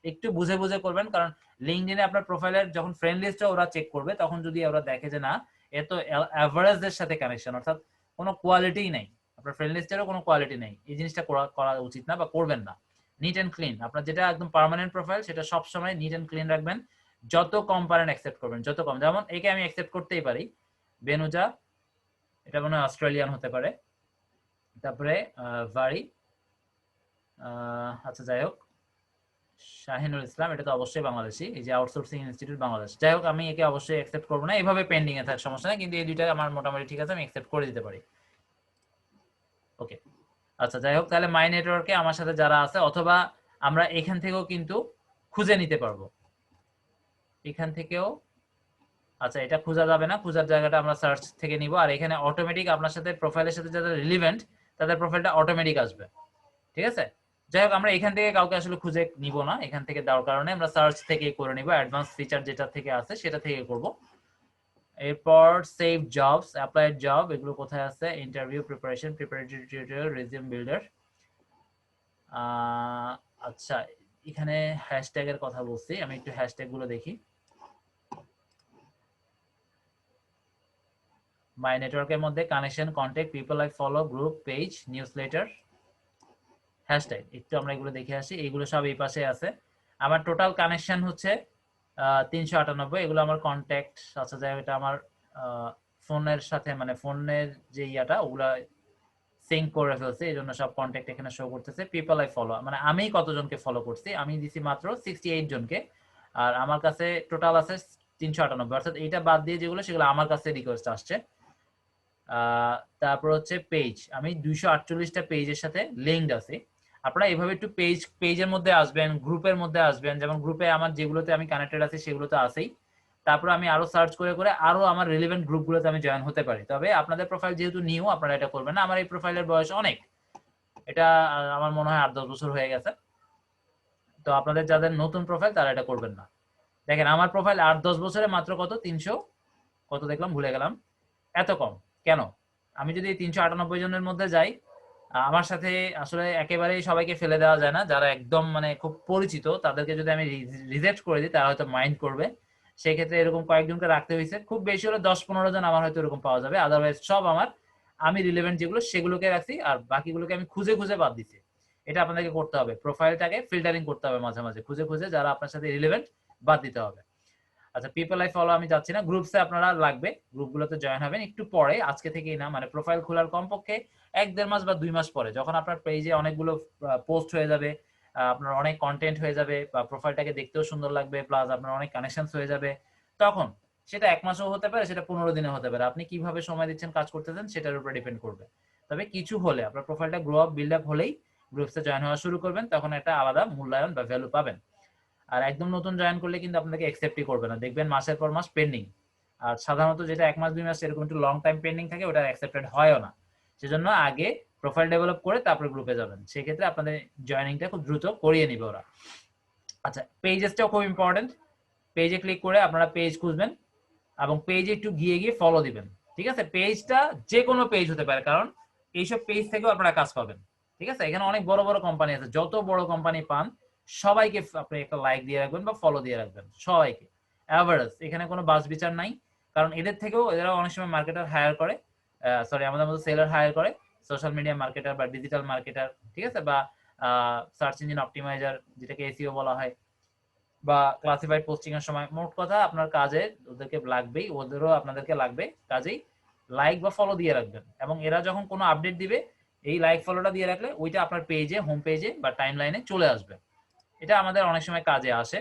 একটু বুঝে বুঝে করবেন, কারণ লিঙ্কডইনে আপনার প্রোফাইলের যখন ফ্রেন্ড লিস্টটা ওরা চেক করবে, তখন যদি ওরা দেখে যে না এ তো অ্যাভারেজদের সাথে কানেকশন, অর্থাৎ কোনো কোয়ালিটিই নাই, আপনার ফ্রেন্ড লিস্টেরও কোনো কোয়ালিটি নেই, এই জিনিসটা করা উচিত না বা করবেন না। নিট এন্ড ক্লিন, আপনার যেটা একদম পার্মানেন্ট প্রোফাইল সেটা সবসময় নিট এন্ড ক্লিন রাখবেন, যত কম পারেন অ্যাকসেপ্ট করবেন, যত কম। যেমন একে আমি অ্যাকসেপ্ট করতেই পারি, বেনুজা, এটা মনে হয় অস্ট্রেলিয়ান হতে পারে, তারপরে ভারি, আচ্ছা যাই হোক, শাহিনুল ইসলাম, এটা তো অবশ্যই বাংলাদেশি, এই যে আউটসোর্সিং ইনস্টিটিউট বাংলাদেশ। যাই হোক, আমি একে অবশ্যই অ্যাকসেপ্ট করবো না, এইভাবে পেন্ডিং এ থাক, সমস্যা নেই, কিন্তু এই দুইটা আমার মোটামুটি ঠিক আছে, আমি অ্যাকসেপ্ট করে দিতে পারি। ওকে, আচ্ছা যাই হোক, তাহলে মাই নেটওয়ার্কে আমার সাথে যারা আছে, অথবা আমরা এখান থেকেও কিন্তু খুঁজে নিতে পারবো, এখান থেকেও। আচ্ছা এটা খোঁজা যাবে না, খোঁজার জায়গাটা আমরা সার্চ থেকে নিব, আর এখানে অটোমেটিক আপনার সাথে প্রোফাইলের সাথে যারা রিলেভেন্ট তাদের প্রোফাইলটা অটোমেটিক আসবে, ঠিক আছে। যাই হোক, আমরা এখান থেকে কাউকে আসলে খুঁজে নিব না, এখান থেকে দেওয়ার কারণে আমরা সার্চ থেকে করে নিব, অ্যাডভান্স ফিচার যেটা থেকে আছে সেটা থেকে করব। এরপর সেভ জবস, অ্যাপ্লাইড জব, এগুলো কোথায় আছে? Interview preparation, preparatory tutorial, resume builder. আচ্ছা, এখানে হ্যাশট্যাগের কথা বলছি, আমি একটু হ্যাশট্যাগ গুলো দেখি। মাই নেটওয়ার্কের মধ্যে connection, contact, people I follow, group, page, newsletter, hashtag, একটু আমরা এগুলো দেখে আসি। এইগুলো সব এই পাশে আছে। আমার টোটাল কানেকশন হচ্ছে 398, এগুলো আমার কন্ট্যাক্ট। আচ্ছা যাই হোক, এটা আমার ফোনের সাথে মানে ফোনের যে ইয়াটা ওগুলা সিঙ্ক করে ফেলছে, এই জন্য সব কন্ট্যাক্ট এখানে শো করতেছে। পিপল আই ফলো মানে আমি কতজনকে ফলো করছি, আমি দিছি মাত্র 68 জনকে, আর আমার কাছে টোটাল আছে 398, অর্থাৎ এইটা বাদ দিয়ে যেগুলো সেগুলো আমার কাছে রিকোয়েস্ট আসছে। তারপর হচ্ছে পেজ, আমি 248টা পেজের সাথে লিঙ্কড আছে। আপনারা এভাবে একটু পেজের মধ্যে আসবেন, গ্রুপের মধ্যে আসবেন, যেমন গ্রুপে আমার যেগুলোতে আমি কানেক্টেড আছি সেগুলোতে আছেই। তারপর আমি আরো সার্চ করে করে আরো আমার রিলেভেন্ট গ্রুপগুলোতে আমি জয়েন হতে পারি। তবে আপনাদের প্রোফাইল যেহেতু নিউ, আপনারা এটা করবেন না। আমার এই প্রোফাইলের বয়স অনেক, এটা আমার মনে হয় 8-10 বছর হয়ে গেছে। তো আপনাদের যাদের নতুন প্রোফাইল তারা এটা করবেন না। দেখেন আমার প্রোফাইল 8-10 বছরে মাত্র কত 300 কত দেখলাম, ভুলে গেলাম, এত কম কেন? আমি যদি 398 জনের মধ্যে যাই, আমার সাথে আসলে একেবারেই সবাইকে ফেলে দেওয়া যায় না। যারা একদম মানে খুব পরিচিত তাদেরকে যদি আমি রিজেক্ট করে দিই তারা হয়তো মাইন্ড করবে। সেই ক্ষেত্রে এরকম কয়েকজনকে রাখতে হয়েছে, খুব বেশি হলে 10-15 জন আমার হয়তো এরকম পাওয়া যাবে। আদারওয়াইজ সব আমার আমি রিলেভেন্ট যেগুলো সেগুলোকে রাখছি, আর বাকিগুলোকে আমি খুঁজে খুঁজে বাদ দিচ্ছি। এটা আপনাদেরকে করতে হবে, প্রোফাইলটাকে ফিল্টারিং করতে হবে মাঝে মাঝে, খুঁজে খুঁজে যারা আপনার সাথে রিলেভেন্ট বাদ দিতে হবে। আচ্ছা, পিপল আই ফলো আমি যাচ্ছি না, গ্রুপসে আপনারা লাগবে, গ্রুপগুলোতে জয়েন হবেন একটু পরে, আজকে থেকেই না, মানে প্রোফাইল খোলার কমপক্ষে 1-1.5 মাস বা 2 মাস পরে, যখন আপনার পেজে অনেকগুলো পোস্ট হয়ে যাবে, আপনার অনেক কন্টেন্ট হয়ে যাবে, বা প্রোফাইলটাকে দেখতেও সুন্দর লাগবে, প্লাস আপনার অনেক কানেকশনস হয়ে যাবে, তখন সেটা 1 মাসও হতে পারে, সেটা 15 দিনে হতে পারে। আপনি কিভাবে সময় দিচ্ছেন, কাজ করতেছেন, সেটার উপরে ডিপেন্ড করবে। তবে কিছু হলে আপনার প্রোফাইলটা গ্রো আপ বিল্ড আপ হলেই গ্রুপসে জয়েন হওয়া শুরু করবেন, তখন একটা আলাদা মূল্যায়ন বা ভ্যালু পাবেন। আর একদম নতুন জয়েন করলে কিন্তু আপনাকে অ্যাকসেপ্টই করবে না, দেখবেন মাসের পর মাস পেন্ডিং। আর সাধারণত যেটা 1 মাস 2 মাস এরকম একটু লং টাইম পেন্ডিং থাকে, ওটা অ্যাকসেপ্টেড হয়ও না। সেজন্য আগে প্রোফাইল ডেভেলপ করে তারপরে গ্রুপে যাবেন, সেক্ষেত্রে আপনাদের জয়েনিংটা খুব দ্রুত করিয়ে নিবে ওরা। আচ্ছা, পেজেসটাও খুব ইম্পর্টেন্ট। পেজে ক্লিক করে আপনারা পেজ খুঁজবেন এবং পেজে একটু গিয়ে গিয়ে ফলো দিবেন। ঠিক আছে, পেজটা যে কোনো পেজ হতে পারে, কারণ এইসব পেজ থেকেও আপনারা কাজ পাবেন। ঠিক আছে, এখানে অনেক বড় বড় কোম্পানি আছে, যত বড় কোম্পানি পান সবাইকে আপনি একটা লাইক দিয়ে রাখবেন বা ফলো দিয়ে রাখবেন, সবাইকে অ্যাভারেজ, এখানে কোনো বাস বিচার নাই। কারণ এদের থেকেও এরা অনেক সময় মার্কেটার হায়ার করে, সরি আমাদের মতো সেলার হায়ার করে, সোশ্যাল মিডিয়া মার্কেটার বা ডিজিটাল মার্কেটার, ঠিক আছে, বা সার্চ ইঞ্জিন অপটিমাইজার যেটাকে এসইও বলা হয়, বা ক্লাসিফাইড পোস্টিং এর সময়। মোট কথা আপনার কাজে ওদেরকে লাগবেই, ওদেরও আপনাদেরকে লাগবে, কাজেই লাইক বা ফলো দিয়ে রাখবেন। এবং এরা যখন কোনো আপডেট দিবে, এই লাইক ফলোটা দিয়ে রাখলে ওইটা আপনার পেজে, হোম পেজে বা টাইম লাইনে চলে আসবে। এটা আমাদের অনেক সময় কাজে আসে।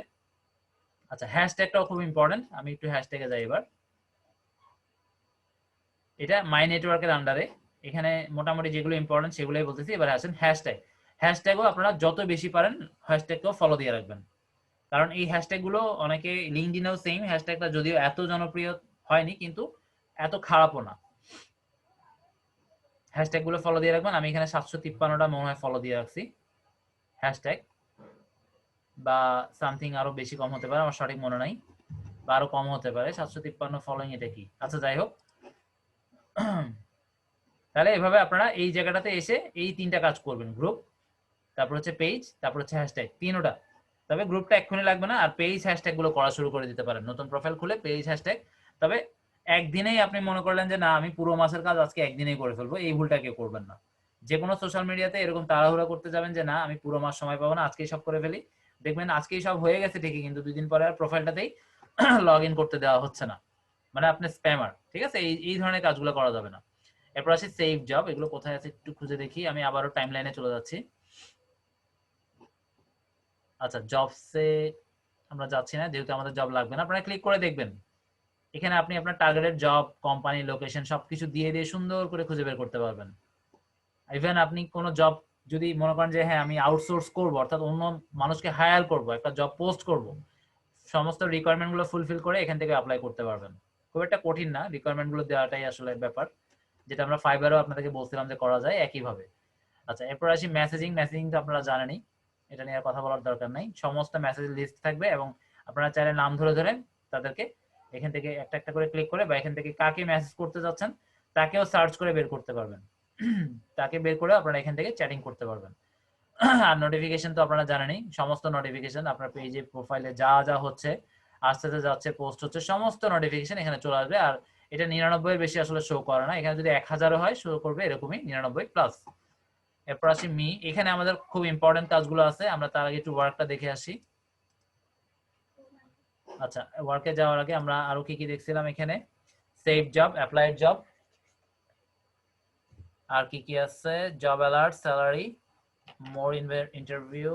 আচ্ছা, হ্যাশট্যাগটাও খুব ইম্পর্টেন্ট, আমি একটু হ্যাশট্যাগে যাই এবার। এটা মাই নেটওয়ার্কের আন্ডারে, এখানে মোটামুটি যেগুলো ইম্পর্টেন্ট সেগুলোই বলতেছি। এবার আসেন হ্যাশট্যাগ। হ্যাশট্যাগও আপনারা যত বেশি পারেন হ্যাশট্যাগকেও ফলো দিয়ে রাখবেন, কারণ এই হ্যাশট্যাগ গুলো অনেকে, লিঙ্কডইনেও সেম হ্যাশট্যাগটা যদিও এত জনপ্রিয় হয়নি, কিন্তু এত খারাপও না। হ্যাশট্যাগ গুলো ফলো দিয়ে রাখবেন। আমি এখানে 753টা মনে হয় ফলো দিয়ে রাখছি হ্যাশট্যাগ, বা সামথিং আরো বেশি কম হতে পারে, আমার সঠিক মনে নাই, বা আরো কম হতে পারে। 753 ফলোইং, এটা কি? আচ্ছা যাই হোক, তাহলে এভাবে আপনারা এই জায়গাটাতে এসে এই 3টা কাজ করবেন, গ্রুপ, তারপর হচ্ছে পেজ, তারপর হচ্ছে হ্যাশট্যাগ, 3টা। তবে গ্রুপটা এক্ষুনি লাগবে না, আর পেজ হ্যাশট্যাগ গুলো করা শুরু করে দিতে পারেন নতুন প্রোফাইল খুলে, পেজ হ্যাশট্যাগ। তবে একদিনেই আপনি মনে করলেন যে না আমি পুরো মাসের কাজ আজকে একদিনেই করে ফেলবো, এই ভুলটা কেউ করবেন না। যে কোনো সোশ্যাল মিডিয়াতে এরকম তাড়াহুড়া করতে যাবেন যে না আমি পুরো মাস সময় পাবো না, আজকেই সব করে ফেলি, দেখবেন আজকেই সব হয়ে গেছে ঠিকই, কিন্তু 2 দিন পরে আর প্রোফাইলটাতেই লগ ইন করতে দেওয়া হচ্ছে না, মানে আপনি স্প্যামার। ঠিক আছে, এই ধরনের কাজগুলো করা যাবে না। এরপর আসি সেভ জব, এগুলো কোথায় আছে একটু খুঁজে দেখি, আমি আবারও টাইম লাইনে চলে যাচ্ছি। আচ্ছা, জবসে আমরা যাচ্ছি না, যেহেতু আমাদের জব লাগবে না। আপনারা ক্লিক করে দেখবেন, এখানে আপনি আপনার টার্গেটেড জব, কোম্পানি, লোকেশন সবকিছু দিয়ে দিয়ে সুন্দর করে খুঁজে বের করতে পারবেন। ইভেন আপনি কোনো জব যদি মনে করেন যে হ্যাঁ আমি আউটসোর্স করব, অর্থাৎ অন্য মানুষকে হায়ার করব, একটা জব পোস্ট করব, সমস্ত রিকোয়ারমেন্ট গুলো ফুলফিল করে এখান থেকে অ্যাপ্লাই করতে পারবেন। খুব একটা কঠিন না, রিকোয়ারমেন্ট গুলো দেওয়াটাই আসলে ব্যাপার, যেটা আমরা ফাইবারও আপনাদেরকে বলছিলাম যে করা যায় একইভাবে। আচ্ছা, এরপর আসি মেসেজিং। মেসেজিং তো আপনারা জানেনই, এটা নিয়ে কথা বলার দরকার নাই। সমস্ত মেসেজ লিস্ট থাকবে এবং আপনারা চাইলে নাম ধরে ধরে তাদেরকে এখান থেকে একটা একটা করে ক্লিক করে বা এখান থেকে কাকে মেসেজ করতে যাচ্ছেন তাকেও সার্চ করে বের করতে পারবেন। তাকে বের করে আপনারা এখান থেকে চ্যাটিং করতে পারবেন। আর নোটিফিকেশন তো আপনারা জানেনই, সমস্ত নোটিফিকেশন আপনার পেজে প্রোফাইলে যা যা হচ্ছে আস্তে আস্তে যাচ্ছে পোস্ট হচ্ছে সমস্ত নোটিফিকেশন এখানে চলে আসবে। আর এটা 99 এর বেশি আসলে শো করে না, এখানে যদি 1000 হয় শো করবে এরকমই 99 প্লাস। এরপর আসি মি, এখানে আমাদের খুব ইম্পর্টেন্ট কাজগুলো আছে, আমরা তার আগে একটু ওয়ার্কটা দেখে আসি। আচ্ছা, ওয়ার্কে যাওয়ার আগে আমরা আরো কি কি দেখছিলাম এখানে, সেভ জব, অ্যাপ্লাইড জব, আর কি কি আছে, job alert, salary, more interview,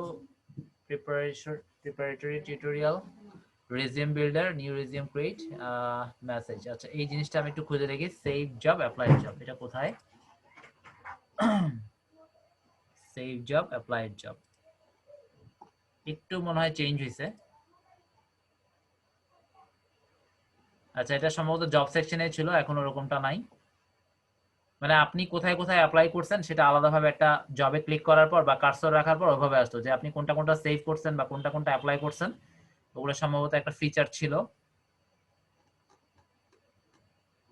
preparatory tutorial, resume builder, new resume create, message. আচ্ছা, এই জিনিসটা আমি একটু খুঁজে দেখি, সেভ জব, অ্যাপ্লাইড জব, এটা কোথায়? সেভ জব, অ্যাপ্লাইড জব, একটু মনে হয় চেঞ্জ হয়েছে। আচ্ছা, এটা সম্ভবত জব সেকশনে ছিল, এখন ওরকমটা নাই। মানে আপনি কোথায় কোথায় অ্যাপ্লাই করছেন সেটা আলাদাভাবে একটা জবে ক্লিক করার পর বা কার্সর রাখার পর ওইভাবে আসতো যে আপনি কোনটা কোনটা সেভ করছেন বা কোনটা কোনটা অ্যাপ্লাই করছেন, ওগুলো সম্ভবত একটা ফিচার ছিল।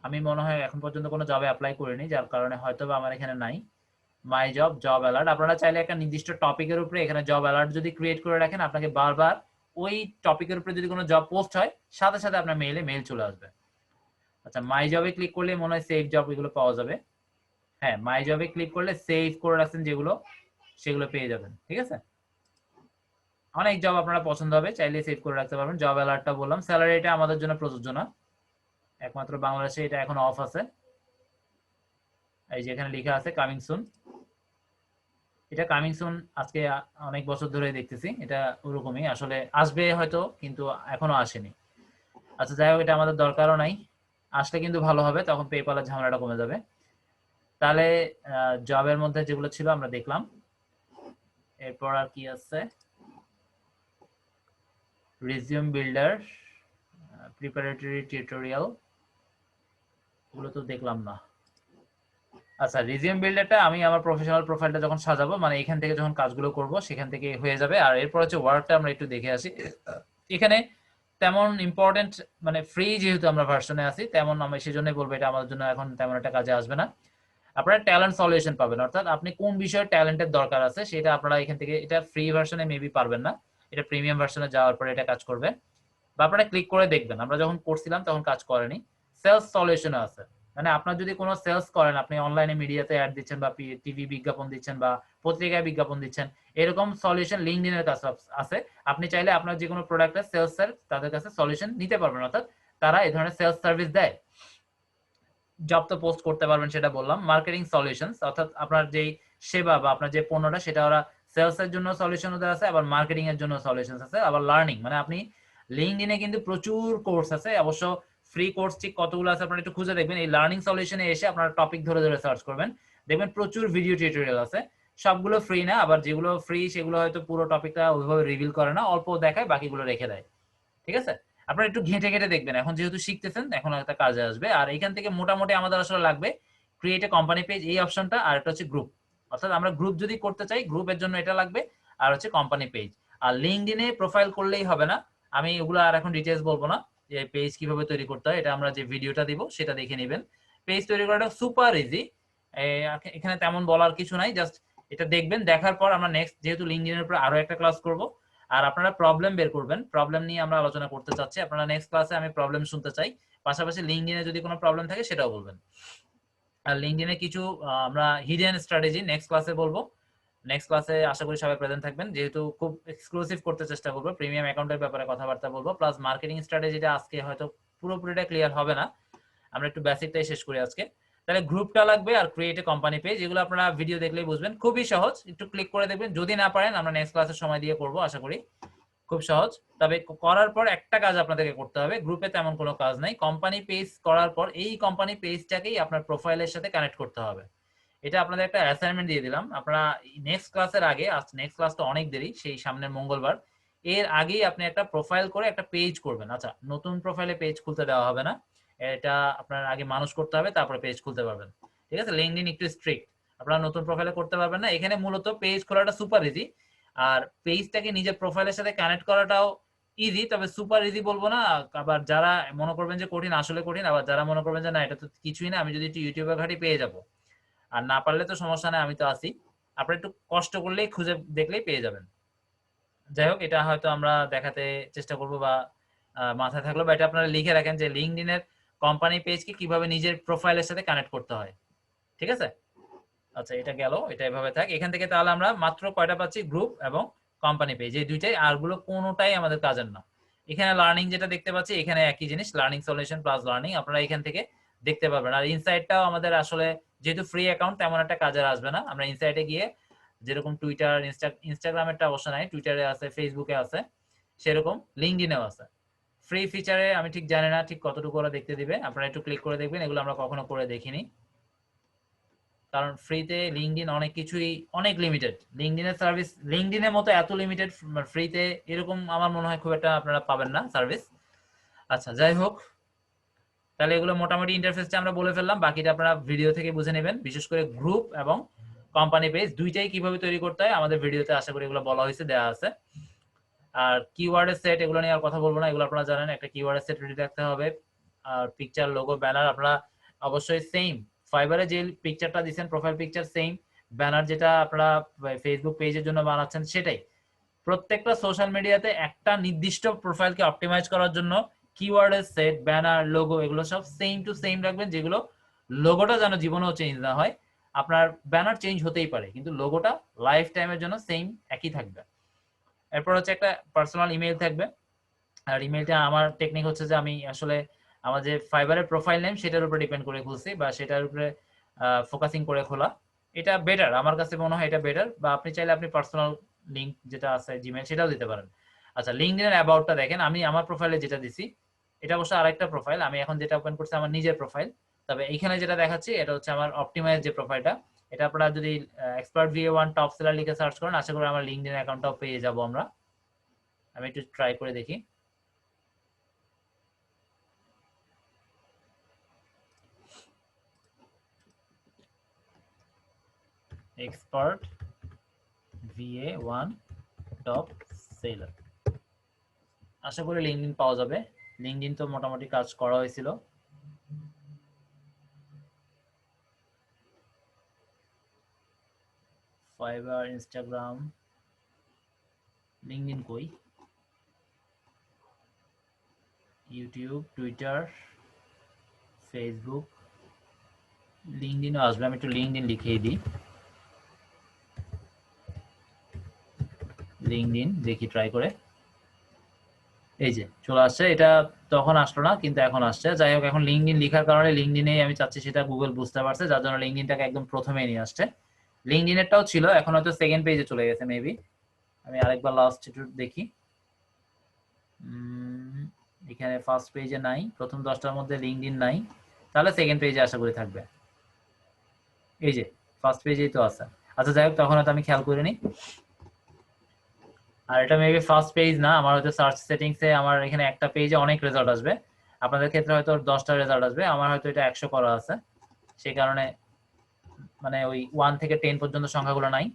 আমি মনে হয় এখন পর্যন্ত কোনো জবে অ্যাপ্লাই করিনি, যার কারণে হয়তো বা আমার এখানে নাই। মাই জব, জব অ্যালার্ট, আপনারা চাইলে একটা নির্দিষ্ট টপিকের উপরে এখানে জব অ্যালার্ট যদি ক্রিয়েট করে রাখেন, আপনাকে বারবার ওই টপিকের উপরে যদি কোনো জব পোস্ট হয় সাথে সাথে আপনার মেইল চলে আসবে। আচ্ছা, মাই জবে ক্লিক করলে মনে হয় সেভ জব এগুলো পাওয়া যাবে। হ্যাঁ, মাই জবে ক্লিক করলে সেভ করে রাখছেন যেগুলো সেগুলো পেয়ে যাবেন। ঠিক আছে, অনেক জব আপনারা পছন্দ হবে, চাইলে সেভ করে রাখতে পারবেন। জব অ্যালার্টটা বললাম। স্যালারি এটা আমাদের জন্য প্রযোজ্য না, একমাত্র বাংলাদেশে এটা এখন অফ আছে। এই যে এখানে লেখা আছে কামিং সুন, এটা কামিং সুন আজকে অনেক বছর ধরে দেখতেছি, এটা ওরকমই আসলে আসবে হয়তো, কিন্তু এখনো আসেনি। আচ্ছা, যাই হোক, এটা আমাদের দরকারও নাই, আসলে কিন্তু ভালো হবে, তখন পেপালের ঝামেলাটা কমে যাবে। তাহলে জবের মধ্যে যেগুলো ছিল আমরা দেখলাম। এরপর আর কি আছে, রিজিউম বিল্ডার, প্রিপারেটরি টিউটোরিয়াল, এগুলো তো দেখলাম না। আচ্ছা, রিজিউম বিল্ডারটা আমি আমার প্রফেশনাল প্রোফাইলটা যখন সাজাবো, মানে এখান থেকে যখন কাজগুলো করব সেখান থেকে হয়ে যাবে। আর এরপর হচ্ছে ওয়ার্কটা আমরা একটু দেখে আসি। এখানে তেমন ইম্পর্টেন্ট, মানে ফ্রি যেহেতু আমরা ভার্সনে আছি, তেমন আমি সেজন্যই বলবো এটা আমাদের জন্য এখন তেমন একটা কাজে আসবে না। আপনারা ট্যালেন্ট সলিউশন পাবেন, অর্থাৎ আপনি কোন বিষয়ে ট্যালেন্টের দরকার আছে সেটা আপনারা এখান থেকে, এটা ফ্রি ভার্সনে মেবি পারবেন না, এটা প্রিমিয়াম ভার্সনে যাওয়ার পরে এটা কাজ করবে, বা আপনারা ক্লিক করে দেখবেন। আমরা যখন করছিলাম তখন কাজ করেনি। সেলস সলিউশন আছে, মানে আপনার যদি কোনো সেলস করেন, আপনি অনলাইনে মিডিয়াতে অ্যাড দিচ্ছেন বা টিভি বিজ্ঞাপন দিচ্ছেন বা পত্রিকায় বিজ্ঞাপন দিচ্ছেন, এরকম সলিউশন লিঙ্কডইনের কাছে আছে। আপনি চাইলে আপনার যে কোনো প্রোডাক্টের সেলসের তাদের কাছে সলিউশন নিতে পারবেন, অর্থাৎ তারা এই ধরনের সেলস সার্ভিস দেয়। জব তো পোস্ট করতে পারবেন সেটা বললাম। মার্কেটিং সলিউশনস, অর্থাৎ আপনার যেই সেবা বা আপনার যে পণ্যটা সেটা ওরা সেলস এর জন্য সলিউশন ওদের আছে, আবার মার্কেটিং এর জন্য সলিউশন আছে, আবার লার্নিং, মানে আপনি লিঙ্কডইনে কিন্তু প্রচুর কোর্স আছে, অবশ্য ফ্রি কোর্স ঠিক কতগুলো আছে আপনারা একটু খুঁজে দেখবেন। এই লার্নিং সলিউশনে এসে আপনারা টপিক ধরে ধরে সার্চ করবেন, দেখবেন প্রচুর ভিডিও টিউটোরিয়াল আছে। সবগুলো ফ্রি না, আবার যেগুলো ফ্রি সেগুলো হয়তো পুরো টপিকটা ওইভাবে রিভিল করে না, অল্প দেখায়, বাকিগুলো রেখে দেয়। ঠিক আছে, আপনারা একটু ঘেঁটে ঘেঁটে দেখবেন, এখন যেহেতু শিখতেছেন এখন একটা কাজে আসবে। আর এখান থেকে মোটামুটি আমাদের আসলে লাগবে ক্রিয়েট এ কোম্পানি পেজ, এই অপশনটা, আর একটা হচ্ছে গ্রুপ, অর্থাৎ আমরা গ্রুপ যদি করতে চাই গ্রুপের জন্য এটা লাগবে, আর হচ্ছে কোম্পানি পেজ। আর লিঙ্কডইনে প্রোফাইল করলেই হবে না, আমি এগুলো আর এখন ডিটেইলস বলবো না, যে পেজ কিভাবে তৈরি করতে হয় এটা আমরা যে ভিডিওটা দিব সেটা দেখে নেবেন। পেজ তৈরি করাটা সুপার ইজি, এখানে তেমন বলার কিছু নাই, জাস্ট এটা দেখবেন, দেখার পর আমরা নেক্সট যেহেতু লিঙ্কডইনের উপর আরো একটা ক্লাস করব, আর আপনারা প্রবলেম বের করবেন, প্রবলেম নিয়ে আমরা আলোচনা করতে চাচ্ছি, আপনারা নেক্সট ক্লাসে আমি প্রবলেম শুনতে চাই, পাশাপাশি লিঙ্কডইনে যদি কোনো প্রবলেম থাকে সেটাও বলবেন। আর লিঙ্কডইনে কিছু আমরা হিডেন স্ট্র্যাটেজি নেক্সট ক্লাসে বলবো। নেক্সট ক্লাসে আশা করি সবাই প্রেজেন্ট থাকবেন, যেহেতু খুব এক্সক্লুসিভ করতে চেষ্টা করবো, প্রিমিয়াম অ্যাকাউন্টের ব্যাপারে কথাবার্তা বলবো, প্লাস মার্কেটিং স্ট্র্যাটেজিটা আজকে হয়তো পুরোপুরিটা ক্লিয়ার হবে না, আমরা একটু বেসিকটাই শেষ করি আজকে। তাহলে গ্রুপটা লাগবে আর ক্রিয়েট এ কোম্পানি পেজ, এগুলো আপনারা ভিডিও দেখলেই বুঝবেন, খুবই সহজ, একটু ক্লিক করে দেখবেন, যদি না পারেন আমরা নেক্সট ক্লাসে সময় দিয়ে করবো আশা করি। খুব সহজ, তবে করার পর একটা কাজ আপনাদেরকে করতে হবে, গ্রুপে তেমন কোনো কাজ নাই, কোম্পানি পেজ করার পর এই কোম্পানি পেজটাকেই আপনার প্রোফাইলের সাথে কানেক্ট করতে হবে। এটা আপনাদের একটা অ্যাসাইনমেন্ট দিয়ে দিলাম, আপনারা নেক্সট ক্লাসের আগে, আজ নেক্সট ক্লাসটা অনেক দেরি, সেই সামনের মঙ্গলবার, এর আগেই আপনি একটা প্রোফাইল করে একটা পেজ করবেন। আচ্ছা, নতুন প্রোফাইলে পেজ খুলতে দেওয়া হবে না, এটা আপনার আগে মানুষ করতে হবে, তারপরে পেজ খুলতে পারবেন। ঠিক আছে, লিঙ্কডইন একটু স্ট্রিক্ট, আপনারা নতুন প্রোফাইলে করতে পারবেন না। এখানে মূলত পেজ খোলাটা সুপার ইজি, আর পেজটাকে নিজের প্রোফাইলের সাথে কানেক্ট করাটাও ইজি, তবে সুপার ইজি বলবো না। আবার যারা মনে করবেন যে কঠিন, আসলে কঠিন, আবার যারা মনে করবেন যে না এটা তো কিছুই না, আমি যদি একটু ইউটিউবে ঘাঁটি পেয়ে যাব, আর না পারলে তো সমস্যা নাই, আমি তো আছি। আপনারা একটু কষ্ট করলেই খুঁজে দেখলেই পেয়ে যাবেন। যাই হোক, এটা হয়তো আমরা দেখাতে চেষ্টা করব বা মাথায় থাকলো, বা এটা আপনারা লিখে রাখেন যে লিঙ্কডইন এর কোম্পানি পেজকে কিভাবে নিজের প্রোফাইলের সাথে কানেক্ট করতে হয়। ঠিক আছে? আচ্ছা, এটা গেল, এটা এভাবে থাক। এখান থেকে তাহলে আমরা মাত্র কয়টা পাচ্ছি? গ্রুপ এবং কোম্পানি পেজ, এই দুইটাই। আরগুলো কোনোটাই আমাদের কাজের না। এখানে লার্নিং যেটা দেখতে পাচ্ছি, এখানে একই জিনিস, লার্নিং সলিউশন প্লাস লার্নিং, আপনারা এখান থেকে দেখতে পারবেন। আর ইনসাইটটাও আমাদের আসলে যেহেতু ফ্রি অ্যাকাউন্ট, তেমন একটা কাজের আসবে না। আমরা ইনসাইটে গিয়ে যেরকম টুইটার, ইনস্টাগ্রামেরটা অবশ্য নাই, টুইটারে আছে, ফেসবুকে আছে, সেরকম লিঙ্কডইনেও আছে। ফ্রি ফিচারে আমি ঠিক জানি না ঠিক কতটুকু ওরা দেখতে দিবে, আপনারা একটু ক্লিক করে দেখবেন, এগুলো আমরা কখনো করে দেখিনি। কারণ ফ্রিতে লিঙ্কডইন অনেক কিছুই অনেক লিমিটেড। লিঙ্কডইনের সার্ভিস লিঙ্কডইনের মতো এত লিমিটেড ফ্রিতে এরকম আমার মনে হয় খুব একটা আপনারা পাবেন না সার্ভিস। আচ্ছা, যাই হোক, তাহলে এগুলো মোটামুটি ইন্টারফেসটা আমরা বলে ফেললাম, বাকিটা আপনারা ভিডিও থেকে বুঝে নেবেন। বিশেষ করে গ্রুপ এবং কোম্পানি পেজ দুইটাই কিভাবে তৈরি করতে হয় আমাদের ভিডিওতে আশা করি এগুলো বলা হয়েছে, দেওয়া আছে। আর কিওয়ার্ডের সেট, এগুলো নিয়ে আর কথা বলবো না, এগুলো আপনারা জানেন। একটা কিওয়ার্ডের সেট রেডি রাখতে হবে। আর পিকচার, লোগো, ব্যানার আপনারা অবশ্যই সেম ফাইবারে যে পিকচারটা দিচ্ছেন, প্রোফাইল পিকচার সেম, ব্যানার যেটা আপনারা ফেসবুক পেজের জন্য বানাচ্ছেন সেটাই। প্রত্যেকটা সোশ্যাল মিডিয়াতে একটা নির্দিষ্ট প্রোফাইলকে অপটিমাইজ করার জন্য কিওয়ার্ডের সেট, ব্যানার, লোগো এগুলো সব সেম টু সেম রাখবেন, যেগুলো লোগোটা যেন জীবনেও চেঞ্জ না হয়। আপনার ব্যানার চেঞ্জ হতেই পারে, কিন্তু লোগোটা লাইফ টাইমের জন্য সেম একই থাকবে। এরপর হচ্ছে একটা পার্সোনাল ইমেল থাকবে। আর ইমেলটা আমার টেকনিক হচ্ছে যে আমি আসলে আমার যে ফাইবারের প্রোফাইল নেম সেটার উপরে ডিপেন্ড করে খুলছি, বা সেটার উপরে ফোকাসিং করে খোলা। এটা বেটার, আমার কাছে মনে হয় এটা বেটার। বা আপনি চাইলে আপনি পার্সোনাল লিংক যেটা আছে জিমেল সেটাও দিতে পারেন। আচ্ছা, লিঙ্কডইনের অ্যাবাউটটা দেখেন, আমি আমার প্রোফাইলে যেটা দিছি, এটা অবশ্য আরেকটা প্রোফাইল, আমি এখন যেটা ওপেন করছি আমার নিজের প্রোফাইল। তবে এখানে যেটা দেখাচ্ছি এটা হচ্ছে আমার অপটিমাইজ যে প্রোফাইলটা। এটা আপনারা যদি এক্সপার্ট VA1 টপ সেলার লিখে সার্চ করেন, আশা করি আমার লিঙ্কডইন অ্যাকাউন্টটাও পেয়ে যাব আমরা। আমি একটু ট্রাই করে দেখি। এক্সপার্ট VA1 টপ সেলার, আশা করি লিঙ্কডইন পাওয়া যাবে। লিঙ্কডইন তো মোটামুটি কাজ করা হয়েছিল। ফাইবার, ইনস্টাগ্রাম, লিঙ্কডইন কই? ইউটিউব, টুইটার, ফেসবুক, লিঙ্কডইনও আসবে। আমি একটু লিঙ্কডইন লিখেই দিই, লিঙ্কডইন দেখি ট্রাই করে। এই যে চলে আসছে, এটা তখন আসলো না কিন্তু এখন আসছে। যাই হোক, এখন লিঙ্কডইন লেখার কারণে লিঙ্কডইনেই আমি চাচ্ছি, সেটা গুগল বুঝতে পারছে, যার জন্য লিঙ্কডইনটাকে একদম প্রথমেই নিয়ে আসছে। লিঙ্কডইনেরটাও ছিল, এখন হয়তো সেকেন্ড পেজে চলে গেছে মেবি। আমি আরেকবার লাস্ট একটু দেখি। এখানে ফার্স্ট পেজে নাই, প্রথম 10টার মধ্যে লিঙ্কডইন নাই, তাহলে সেকেন্ড পেজে আশা করি থাকবে। এই যে ফার্স্ট পেজেই তো আছে। আচ্ছা, যাই হোক, তখন হয়তো আমি খেয়াল করিনি। আর এটা মেবি ফার্স্ট পেজ না, আমার হয়তো সার্চ সেটিংসে আমার এখানে একটা পেজে অনেক রেজাল্ট আসবে, আপনাদের ক্ষেত্রে হয়তো 10টা রেজাল্ট আসবে, আমার হয়তো এটা 100 করা আছে, সেই কারণে মানে ওই 1 থেকে 10 পর্যন্ত সংখ্যাগুলো নাই।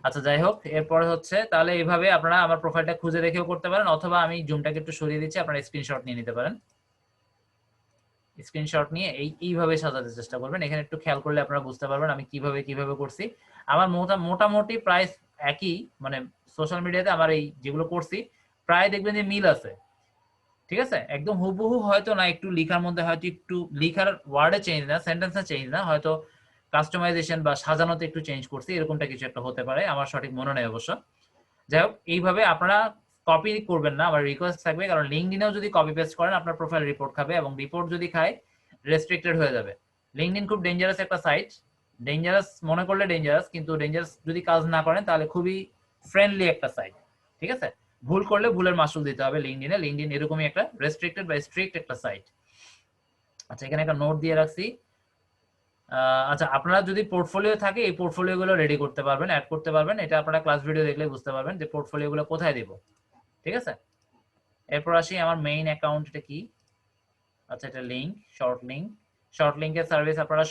আচ্ছা, যাই হোক, এরপরে হচ্ছে তাহলে এইভাবে আপনারা আমার প্রোফাইলটা খুঁজে দেখেও করতে পারেন, অথবা আমি জুমটাকে একটু সরিয়ে দিচ্ছি, আপনারা স্ক্রিনশট নিয়ে নিতে পারেন। স্ক্রিনশট নিয়ে এইভাবে সাজাতে চেষ্টা করবেন। এখানে একটু খেয়াল করলে আপনারা বুঝতে পারবেন আমি কিভাবে করছি। আমার মোটামুটি প্রায় একই, মানে সোশ্যাল মিডিয়াতে আমার এই যেগুলো করছি প্রায় দেখবেন যে মিল আছে। ঠিক আছে, একদম হুবহু হয়তো না, একটু লেখার মধ্যে হয়তো একটু লেখার ওয়ার্ডে চেঞ্জ না, সেন্টেন্সে চেঞ্জ না, হয়তো কাস্টমাইজেশন বা সাজানোতে একটু চেঞ্জ করছি, এরকমটা কিছু একটা হতে পারে, আমার সঠিক মনে নেই অবশ্য। যাই হোক, এইভাবে আপনারা কপি করবেন না, আমার রিকোয়েস্ট থাকবে, কারণ লিঙ্কডইনেও যদি কপি পেস্ট করেন আপনার প্রোফাইল রিপোর্ট খাবে, এবং রিপোর্ট যদি খায় রেস্ট্রিক্টেড হয়ে যাবে। লিঙ্কডইন খুব ডেঞ্জারাস একটা সাইট, ডেঞ্জারাস মনে করলে ডেঞ্জারাস, কিন্তু ডেঞ্জারাস যদি কাজ না করেন তাহলে খুবই ফ্রেন্ডলি একটা সাইট। ঠিক আছে, ভুল করলে ভুলের মাসুল দিতে হবে লিঙ্কডইনে। লিঙ্কডইন এরকমই একটা রেস্ট্রিক্টেড বা স্ট্রিক্ট একটা সাইট। আচ্ছা, এখানে একটা নোট দিয়ে রাখছি। আচ্ছা, আপনারা যদি পোর্টফোলিও থাকে এই পোর্টফোলিও গুলো রেডি করতে পারবেন, অ্যাড করতে পারবেন। এটা আপনারা ক্লাস ভিডিও দেখলে বুঝতে পারবেন যে পোর্টফোলিও গুলো কোথায় দিব। ঠিক আছে, এরপর আসি আমার মেইন অ্যাকাউন্ট, এটা কি? আচ্ছা, এটা লিংক, শর্ট লিংকের সার্ভিস আপনারা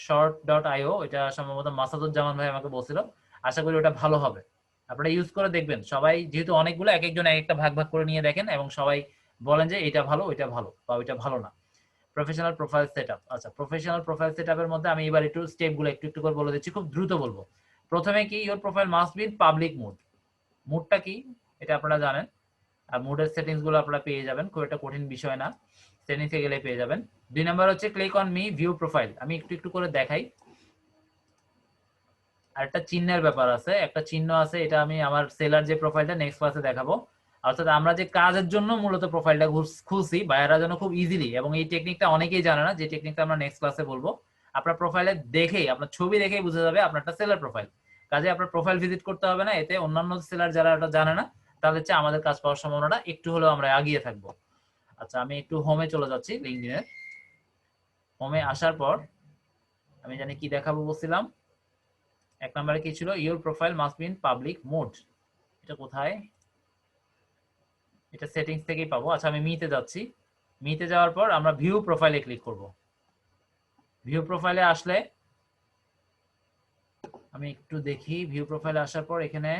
short.io, এটা সম্ভবত মাসাদুজ্জামান ভাই আমাকে বলছিল, আশা করি ওটা ভালো হবে। আপনারা ইউজ করে দেখবেন, সবাই যেহেতু অনেকগুলো, এক একজন এক একটা ভাগ ভাগ করে নিয়ে দেখেন এবং সবাই বলেন যে এটা ভালো, ওইটা ভালো বা ওইটা ভালো না। Professional profile setup. আচ্ছা, প্রফেশনাল প্রোফাইল সেটআপের মধ্যে আমি এবার একটু স্টেপগুলো একটু একটু করে বলে দিচ্ছি, খুব দ্রুত বলবো। প্রথমে কি, your profile must be in public mode. মোডটা কি এটা আপনারা জানেন, আর মোডের সেটিংস গুলো আপনারা পেয়ে যাবেন, খুব একটা কঠিন বিষয় না, সেটিংসে গেলে পেয়ে যাবেন। 2 নাম্বার হচ্ছে click on me view profile. আমি একটু একটু করে দেখাই। আর একটা চিহ্নের ব্যাপার আছে, একটা চিহ্ন আছে, এটা আমি আমার সেলার যে প্রোফাইলটা নেক্সট ক্লাসে দেখাবো। অর্থাৎ আমরা যে কাজের জন্য মূলত প্রোফাইলটা খুলছি বায়াররা যেন খুব ইজিলি, এবং এই টেকনিকটা অনেকেই জানে না, যে টেকনিকটা আমরা নেক্সট ক্লাসে বলবো। আপনার প্রোফাইলে দেখেই, আপনার ছবি দেখেই বোঝা যাবে আপনারটা সেলার প্রোফাইল। কাজে আপনার প্রোফাইল ভিজিট করতে হবে না, এতে অন্যান্য সেলার যারা এটা জানে না তাদের চেয়ে আমাদের কাজ পাওয়ার সম্ভাবনাটা একটু হলেও আমরা এগিয়ে থাকবো। আচ্ছা, আমি একটু হোমে চলে যাচ্ছি। লিঙ্কডইনের হোমে আসার পর আমি জানি কি দেখাবো বলছিলাম, 1 নম্বরে কি ছিল, your profile must be in public mode. এটা কোথায়, এটা সেটিংস থেকেই পাবো। আচ্ছা, আমি মিতে যাচ্ছি। মিতে যাওয়ার পর আমরা ভিউ প্রোফাইলে ক্লিক করব। ভিউ প্রোফাইলে আসলে আমি একটু দেখি, ভিউ প্রোফাইলে আসার পর এখানে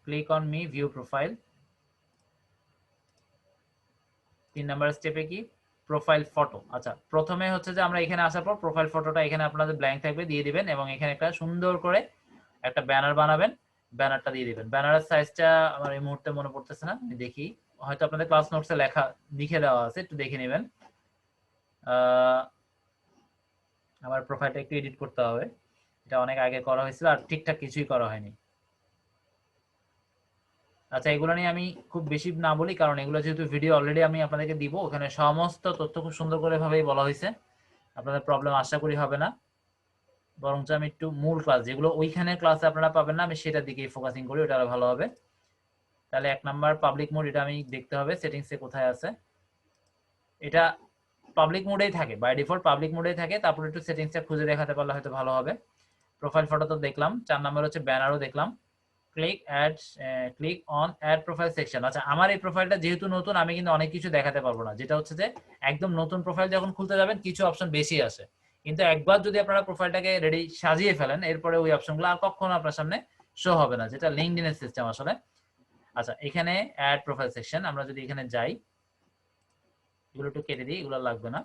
click on me view profile. 3 number স্টেপে কি, প্রোফাইল ফটো। আচ্ছা, প্রথমে হচ্ছে যে আমরা এখানে আসার পর প্রোফাইল ফটোটা এখানে আপনাদের ব্ল্যাঙ্ক থাকবে, দিয়ে দিবেন, এবং এখানে একটা সুন্দর করে একটা ব্যানার বানাবেন, ব্যানারটা দিয়ে দিবেন। ব্যানারের সাইজটা আমার এই মুহূর্তে মনে পড়তেছে না, আমি দেখি, হয়তো আপনাদের ক্লাস নোটসে লেখা লিখে দেওয়া আছে, একটু দেখে নেবেন। আমার প্রোফাইলটা একটু এডিট করতে হবে, এটা অনেক আগে করা হয়েছিল আর ঠিকঠাক কিছুই করা হয়নি। আচ্ছা, এগুলো নিয়ে আমি খুব বেশি না বলি, কারণ এগুলো যেহেতু ভিডিও অলরেডি আমি আপনাদেরকে দিব, ওখানে সমস্ত তথ্য খুব সুন্দর করে ভাবেই বলা হয়েছে, আপনাদের প্রবলেম আশা করি হবে না। বরঞ্চ আমি একটু মূল ক্লাস যেগুলো ওইখানে ক্লাসে আপনারা পাবেন না, আমি সেটার দিকেই ফোকাসিং করি, ওটা আরো ভালো হবে। তাহলে 1 নাম্বার পাবলিক মোড, এটা আমি দেখতে হবে সেটিংসে কোথায় আছে। এটা পাবলিক মোডেই থাকে, বাই ডিফল্ট পাবলিক মোডেই থাকে, তারপর একটু সেটিংসটা খুঁজে দেখাতে পারলে হয়তো ভালো হবে। প্রোফাইল ফটো তো দেখলাম। 4 নাম্বার হচ্ছে ব্যানারও দেখলাম। Click on add profile section. আচ্ছা, আমার এই প্রোফাইলটা যেহেতু নতুন, আমি কিন্তু অনেক কিছু দেখাতে পারবো না, যেটা হচ্ছে যে একদম নতুন প্রোফাইল যখন খুলতে যাবেন কিছু অপশন বেশি আসে, কিন্তু একবার যদি আপনারা প্রোফাইলটাকে রেডি সাজিয়ে ফেলেন, এরপরে ওই অপশনগুলো আর কখনো আপনার সামনে শো হবে না, যেটা লিঙ্কডইনের সিস্টেম আসলে। আচ্ছা, এখানে অ্যাড প্রোফাইল সেকশন, আমরা যদি এখানে যাই, এগুলো একটু কেটে দিই, এগুলো লাগবে না।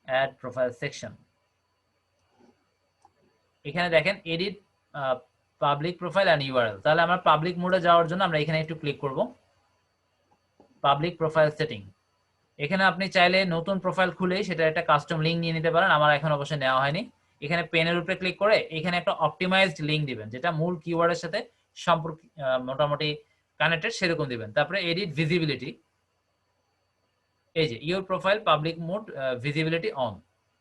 অ্যাড প্রোফাইল সেকশন, এখানে দেখেন edit public profile and URL. তাহলে আমরা পাবলিক মোডে যাওয়ার জন্য আমরা এখানে একটু ক্লিক করব, পাবলিক প্রোফাইল সেটিং। এখানে আপনি চাইলে নতুন প্রোফাইল খুলেই সেটা একটা কাস্টম লিংক নিয়ে নিতে পারেন, আমার এখন অবশ্যই নেওয়া হয়নি। এখানে পেনের উপরে ক্লিক করে এখানে একটা অপটিমাইজড লিংক দিবেন, যেটা মূল কিওয়ার্ডের সাথে সম্পর্ক মোটামুটি কানেক্টেড, সেরকম দিবেন। তারপরে এডিট ভিজিবিলিটি, এই যে your profile public mode visibility on,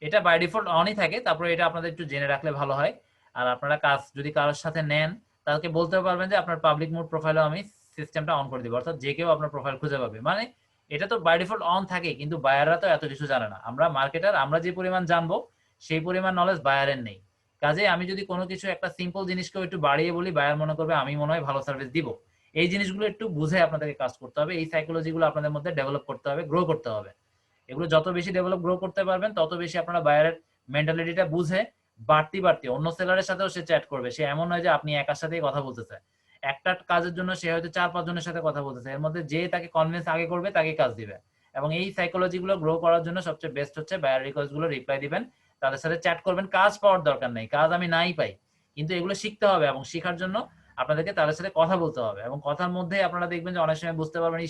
এটা বাই ডিফল্ট অনই থাকে। তারপরে এটা আপনাদের একটু জেনে রাখলে ভালো হয়। আর আপনারা কাজ যদি কারোর সাথে নেন, তাদেরকে বলতে পারবেন যে আপনার পাবলিক মোড প্রোফাইলে আমি সিস্টেমটা অন করে দিব, অর্থাৎ যে কেউ আপনার প্রোফাইল খুঁজে পাবে। মানে এটা তো বাই ডিফল্ট অন থাকে, কিন্তু বায়াররা তো এত কিছু জানে না। আমরা মার্কেটার, আমরা যে পরিমাণ জানবো সেই পরিমাণ নলেজ বায়ারের নেই। কাজে আমি যদি কোনো কিছু একটা সিম্পল জিনিসকেও একটু বাড়িয়ে বলি, বায়ার মনে করবে আমি মনে হয় ভালো সার্ভিস দিব। এই জিনিসগুলো একটু বুঝে আপনাদেরকে কাজ করতে হবে, এই সাইকোলজিগুলো আপনাদের মধ্যে ডেভেলপ করতে হবে, গ্রো করতে হবে। এগুলো যত বেশি ডেভেলপ গ্রো করতে পারবেন, তত বেশি আপনারা বায়ারের মেন্টালিটিটা বুঝে বাড়তি বাড়তি অন্য সেলারের সাথেও সে চ্যাট করবে। সে এমন নয় যে আপনি একার সাথেই কথা বলতেছে, একটা কাজের জন্য সে হয়তো 4-5 জনের সাথে কথা বলতেছে, এর মধ্যে যে তাকে কনভিন্স আগে করবে তাকে কাজ দিবে। এবং এই সাইকোলজি গুলো গ্রো করার জন্য সবচেয়ে বেস্ট হচ্ছে বায়ার রিকোয়েস্ট গুলো রিপ্লাই দিবেন, তাদের সাথে চ্যাট করবেন। কাজ পাওয়ার দরকার নেই, কাজ আমি নাই পাই, কিন্তু এগুলো শিখতে হবে, এবং শেখার জন্য আপনাদেরকে তাদের সাথে কথা বলতে হবে। এবং কথার মধ্যে আপনারা দেখবেন যে অনেক সময় বুঝতে পারবেন,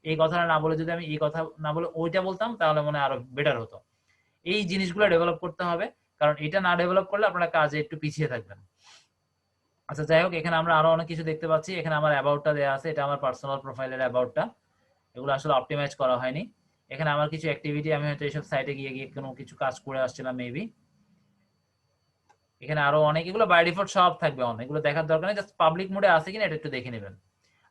এই কথাটা না বলে যদি আমি এই কথা না বলে ওইটা বলতাম, তাহলে মনে হয় আরো বেটার হতো। এই জিনিসগুলো ডেভেলপ করতে হবে, কারণ এটা না ডেভেলপ করলে আপনারা কাজে একটু পিছিয়ে থাকবেন। আচ্ছা, যাই হোক, এখানে আমরা আরো অনেক কিছু দেখতে পাচ্ছি। এখানে আমার অ্যাবাউটটা দেওয়া আছে, এটা আমার পার্সোনাল প্রোফাইলের অ্যাবাউটটা, এগুলো আসলে অপটিমাইজ করা হয়নি। এখানে আমার কিছু অ্যাক্টিভিটি, আমি হয়তো এইসব সাইটে গিয়ে গিয়ে কোনো কিছু কাজ করে আসছিলাম মেবি। এখানে আরো অনেক, এগুলো বাই ডিফল্ট সব থাকবে অন, এগুলো দেখার দরকার নেই, জাস্ট পাবলিক মোডে আছে কিনা এটা একটু দেখে নেবেন।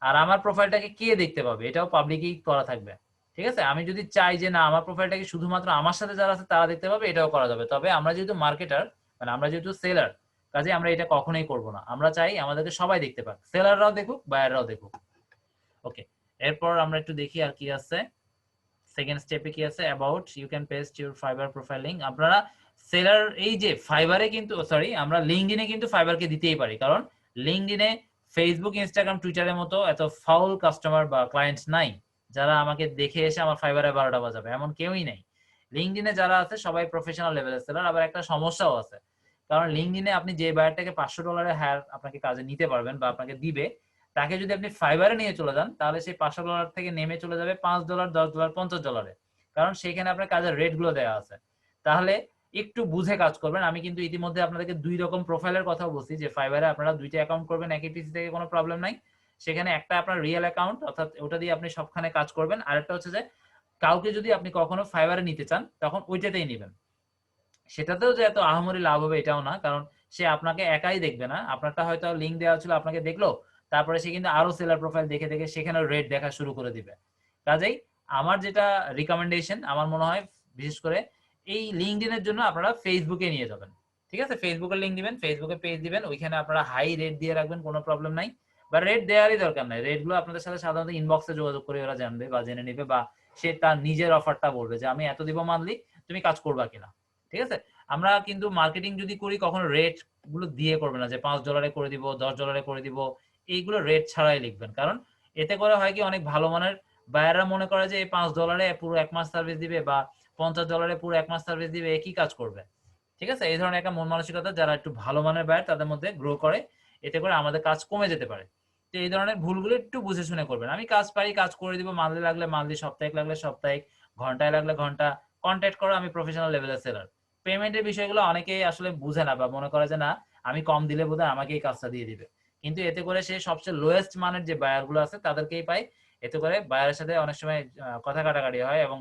আর আমার প্রোফাইলটাকে কে দেখতে পাবে, এটাও পাবলিকই করা থাকবে, ঠিক আছে। আমি যদি চাই যে না আমার প্রোফাইলটাকে শুধুমাত্র আমার সাথে যারা আছে তারা দেখতে পাবে, এটাও করা যাবে। তবে আমরা যেহেতু মার্কেটার, মানে আমরা যেহেতু সেলার, কাজে আমরা এটা কখনোই করব না। আমরা চাই আমাদেরকে সবাই দেখতে পাক, সেলাররাও দেখুক, বায়াররাও দেখুক। ওকে, এরপর আমরা একটু দেখি আর কি আছে। সেকেন্ড স্টেপে কি আছে, about you can paste your Fiverr profile link. আপনারা সেলার, এই যে ফাইবারে কিন্তু, সরি, আমরা লিঙ্কডইনে কিন্তু ফাইবারকে দিতেই পারি, কারণ লিঙ্কডইনে, ফেসবুক, ইনস্টাগ্রাম, টুইটারের মতো এত ফাউল কাস্টমার বা ক্লায়েন্টস নাই যারা আমাকে দেখে এসে আমার ফাইবারে 12টা বাজাবে, এমন কেউই নাই। লিঙ্কডইনে যারা আছে সবাই প্রফেশনাল লেভেলের সেলার। আবার একটা সমস্যাও আছে, কারণ লিঙ্কডইনে আপনি যে বায়ারটাকে $500 হায়ার আপনাকে কাজে নিতে পারবেন বা আপনাকে দিবে, তাকে যদি আপনি ফাইবারে নিয়ে চলে যান তাহলে সেই $500 থেকে নেমে চলে যাবে $5, $10, $50, কারণ সেখানে আপনার কাজের রেট গুলো দেওয়া আছে। তাহলে একটু বুঝে কাজ করবেন। আমি কিন্তু ইতিমধ্যে আপনাদেরকে 2 রকম প্রোফাইলের কথা বলছি যে ফাইবারে আপনারা 2টা অ্যাকাউন্ট করবেন একই পিসি থেকে, কোনো প্রবলেম নাই। সেখানে একটা আপনার রিয়েল অ্যাকাউন্ট, অর্থাৎ ওটা দিয়ে আপনি সবখানে কাজ করবেন। আরেকটা হচ্ছে যে কাউকে যদি আপনি কখনো ফাইবারে নিতে চান তখন ওইটাতেই নেবেন। সেটাতেও যে এত আহামরি লাভ হবে এটাও না, কারণ সে আপনাকে একাই দেখবে না। আপনারটা হয়তো লিঙ্ক দেওয়া ছিল, আপনাকে দেখলো, তারপরে সে কিন্তু আরো সেলার প্রোফাইল দেখে দেখে সেখানে রেট দেখা শুরু করে দিবে। কাজেই আমার যেটা রিকমেন্ডেশন, আমার মনে হয় বিশেষ করে এই লিঙ্কডইনের জন্য আপনারা ফেসবুকে নিয়ে যাবেন। ঠিক আছে, ফেসবুকের লিঙ্ক দিবেন, ফেসবুকে পেজ দিবেন, ওইখানে আপনারা হাই রেট দিয়ে রাখবেন, কোনো প্রবলেম নাই। বা রেট দেওয়ারই দরকার নাই, রেটগুলো আপনাদের সাথে সাধারণত ইনবক্সে যোগাযোগ করে ওরা জানবে বা জেনে নেবে, বা সে তার নিজের অফারটা বলবে যে আমি এত দিব মান্থলি, তুমি কাজ করবা কিনা। ঠিক আছে, আমরা কিন্তু মার্কেটিং যদি করি কখনো রেট গুলো দিয়ে করবে না, যে $5 করে দিব, $10 করে দিব, এইগুলো রেট ছাড়াই লিখবেন। কারণ এতে করে হয় কি, অনেক ভালো মানের বায়াররা মনে করে যে এই $5 পুরো 1 মাস সার্ভিস দিবে বা $50 পুরো 1 মাস সার্ভিস দিবে, একই কাজ করবে। ঠিক আছে, এই ধরনের একটা মন মানসিকতা যারা একটু ভালো মানের বায়ার তাদের মধ্যে গ্রো করে, এতে করে আমাদের কাজ কমে যেতে পারে। তো এই ধরনের ভুলগুলো একটু বুঝে শুনে করবেন। আমি কাজ পারি, কাজ করে দিব, মান্থলি লাগলে মান্থলি, সাপ্তাহিক লাগলে সাপ্তাহিক, ঘন্টায় লাগলে ঘন্টা, কন্ট্যাক্ট করো, আমি প্রফেশনাল লেভেলের সেলার। পেমেন্টের বিষয়গুলো অনেকেই আসলে বুঝে না বা মনে করে যে না, আমি কম দিলে বোধহয় আমাকে এই কাজটা দিয়ে দিবে, কিন্তু এতে করে সে সবচেয়ে লোয়েস্ট মানের যে বায়ার গুলো আছে তাদেরকেই পায়। এতে করে বায়ারের সাথে অনেক সময় কথা কাটাকাটি হয় এবং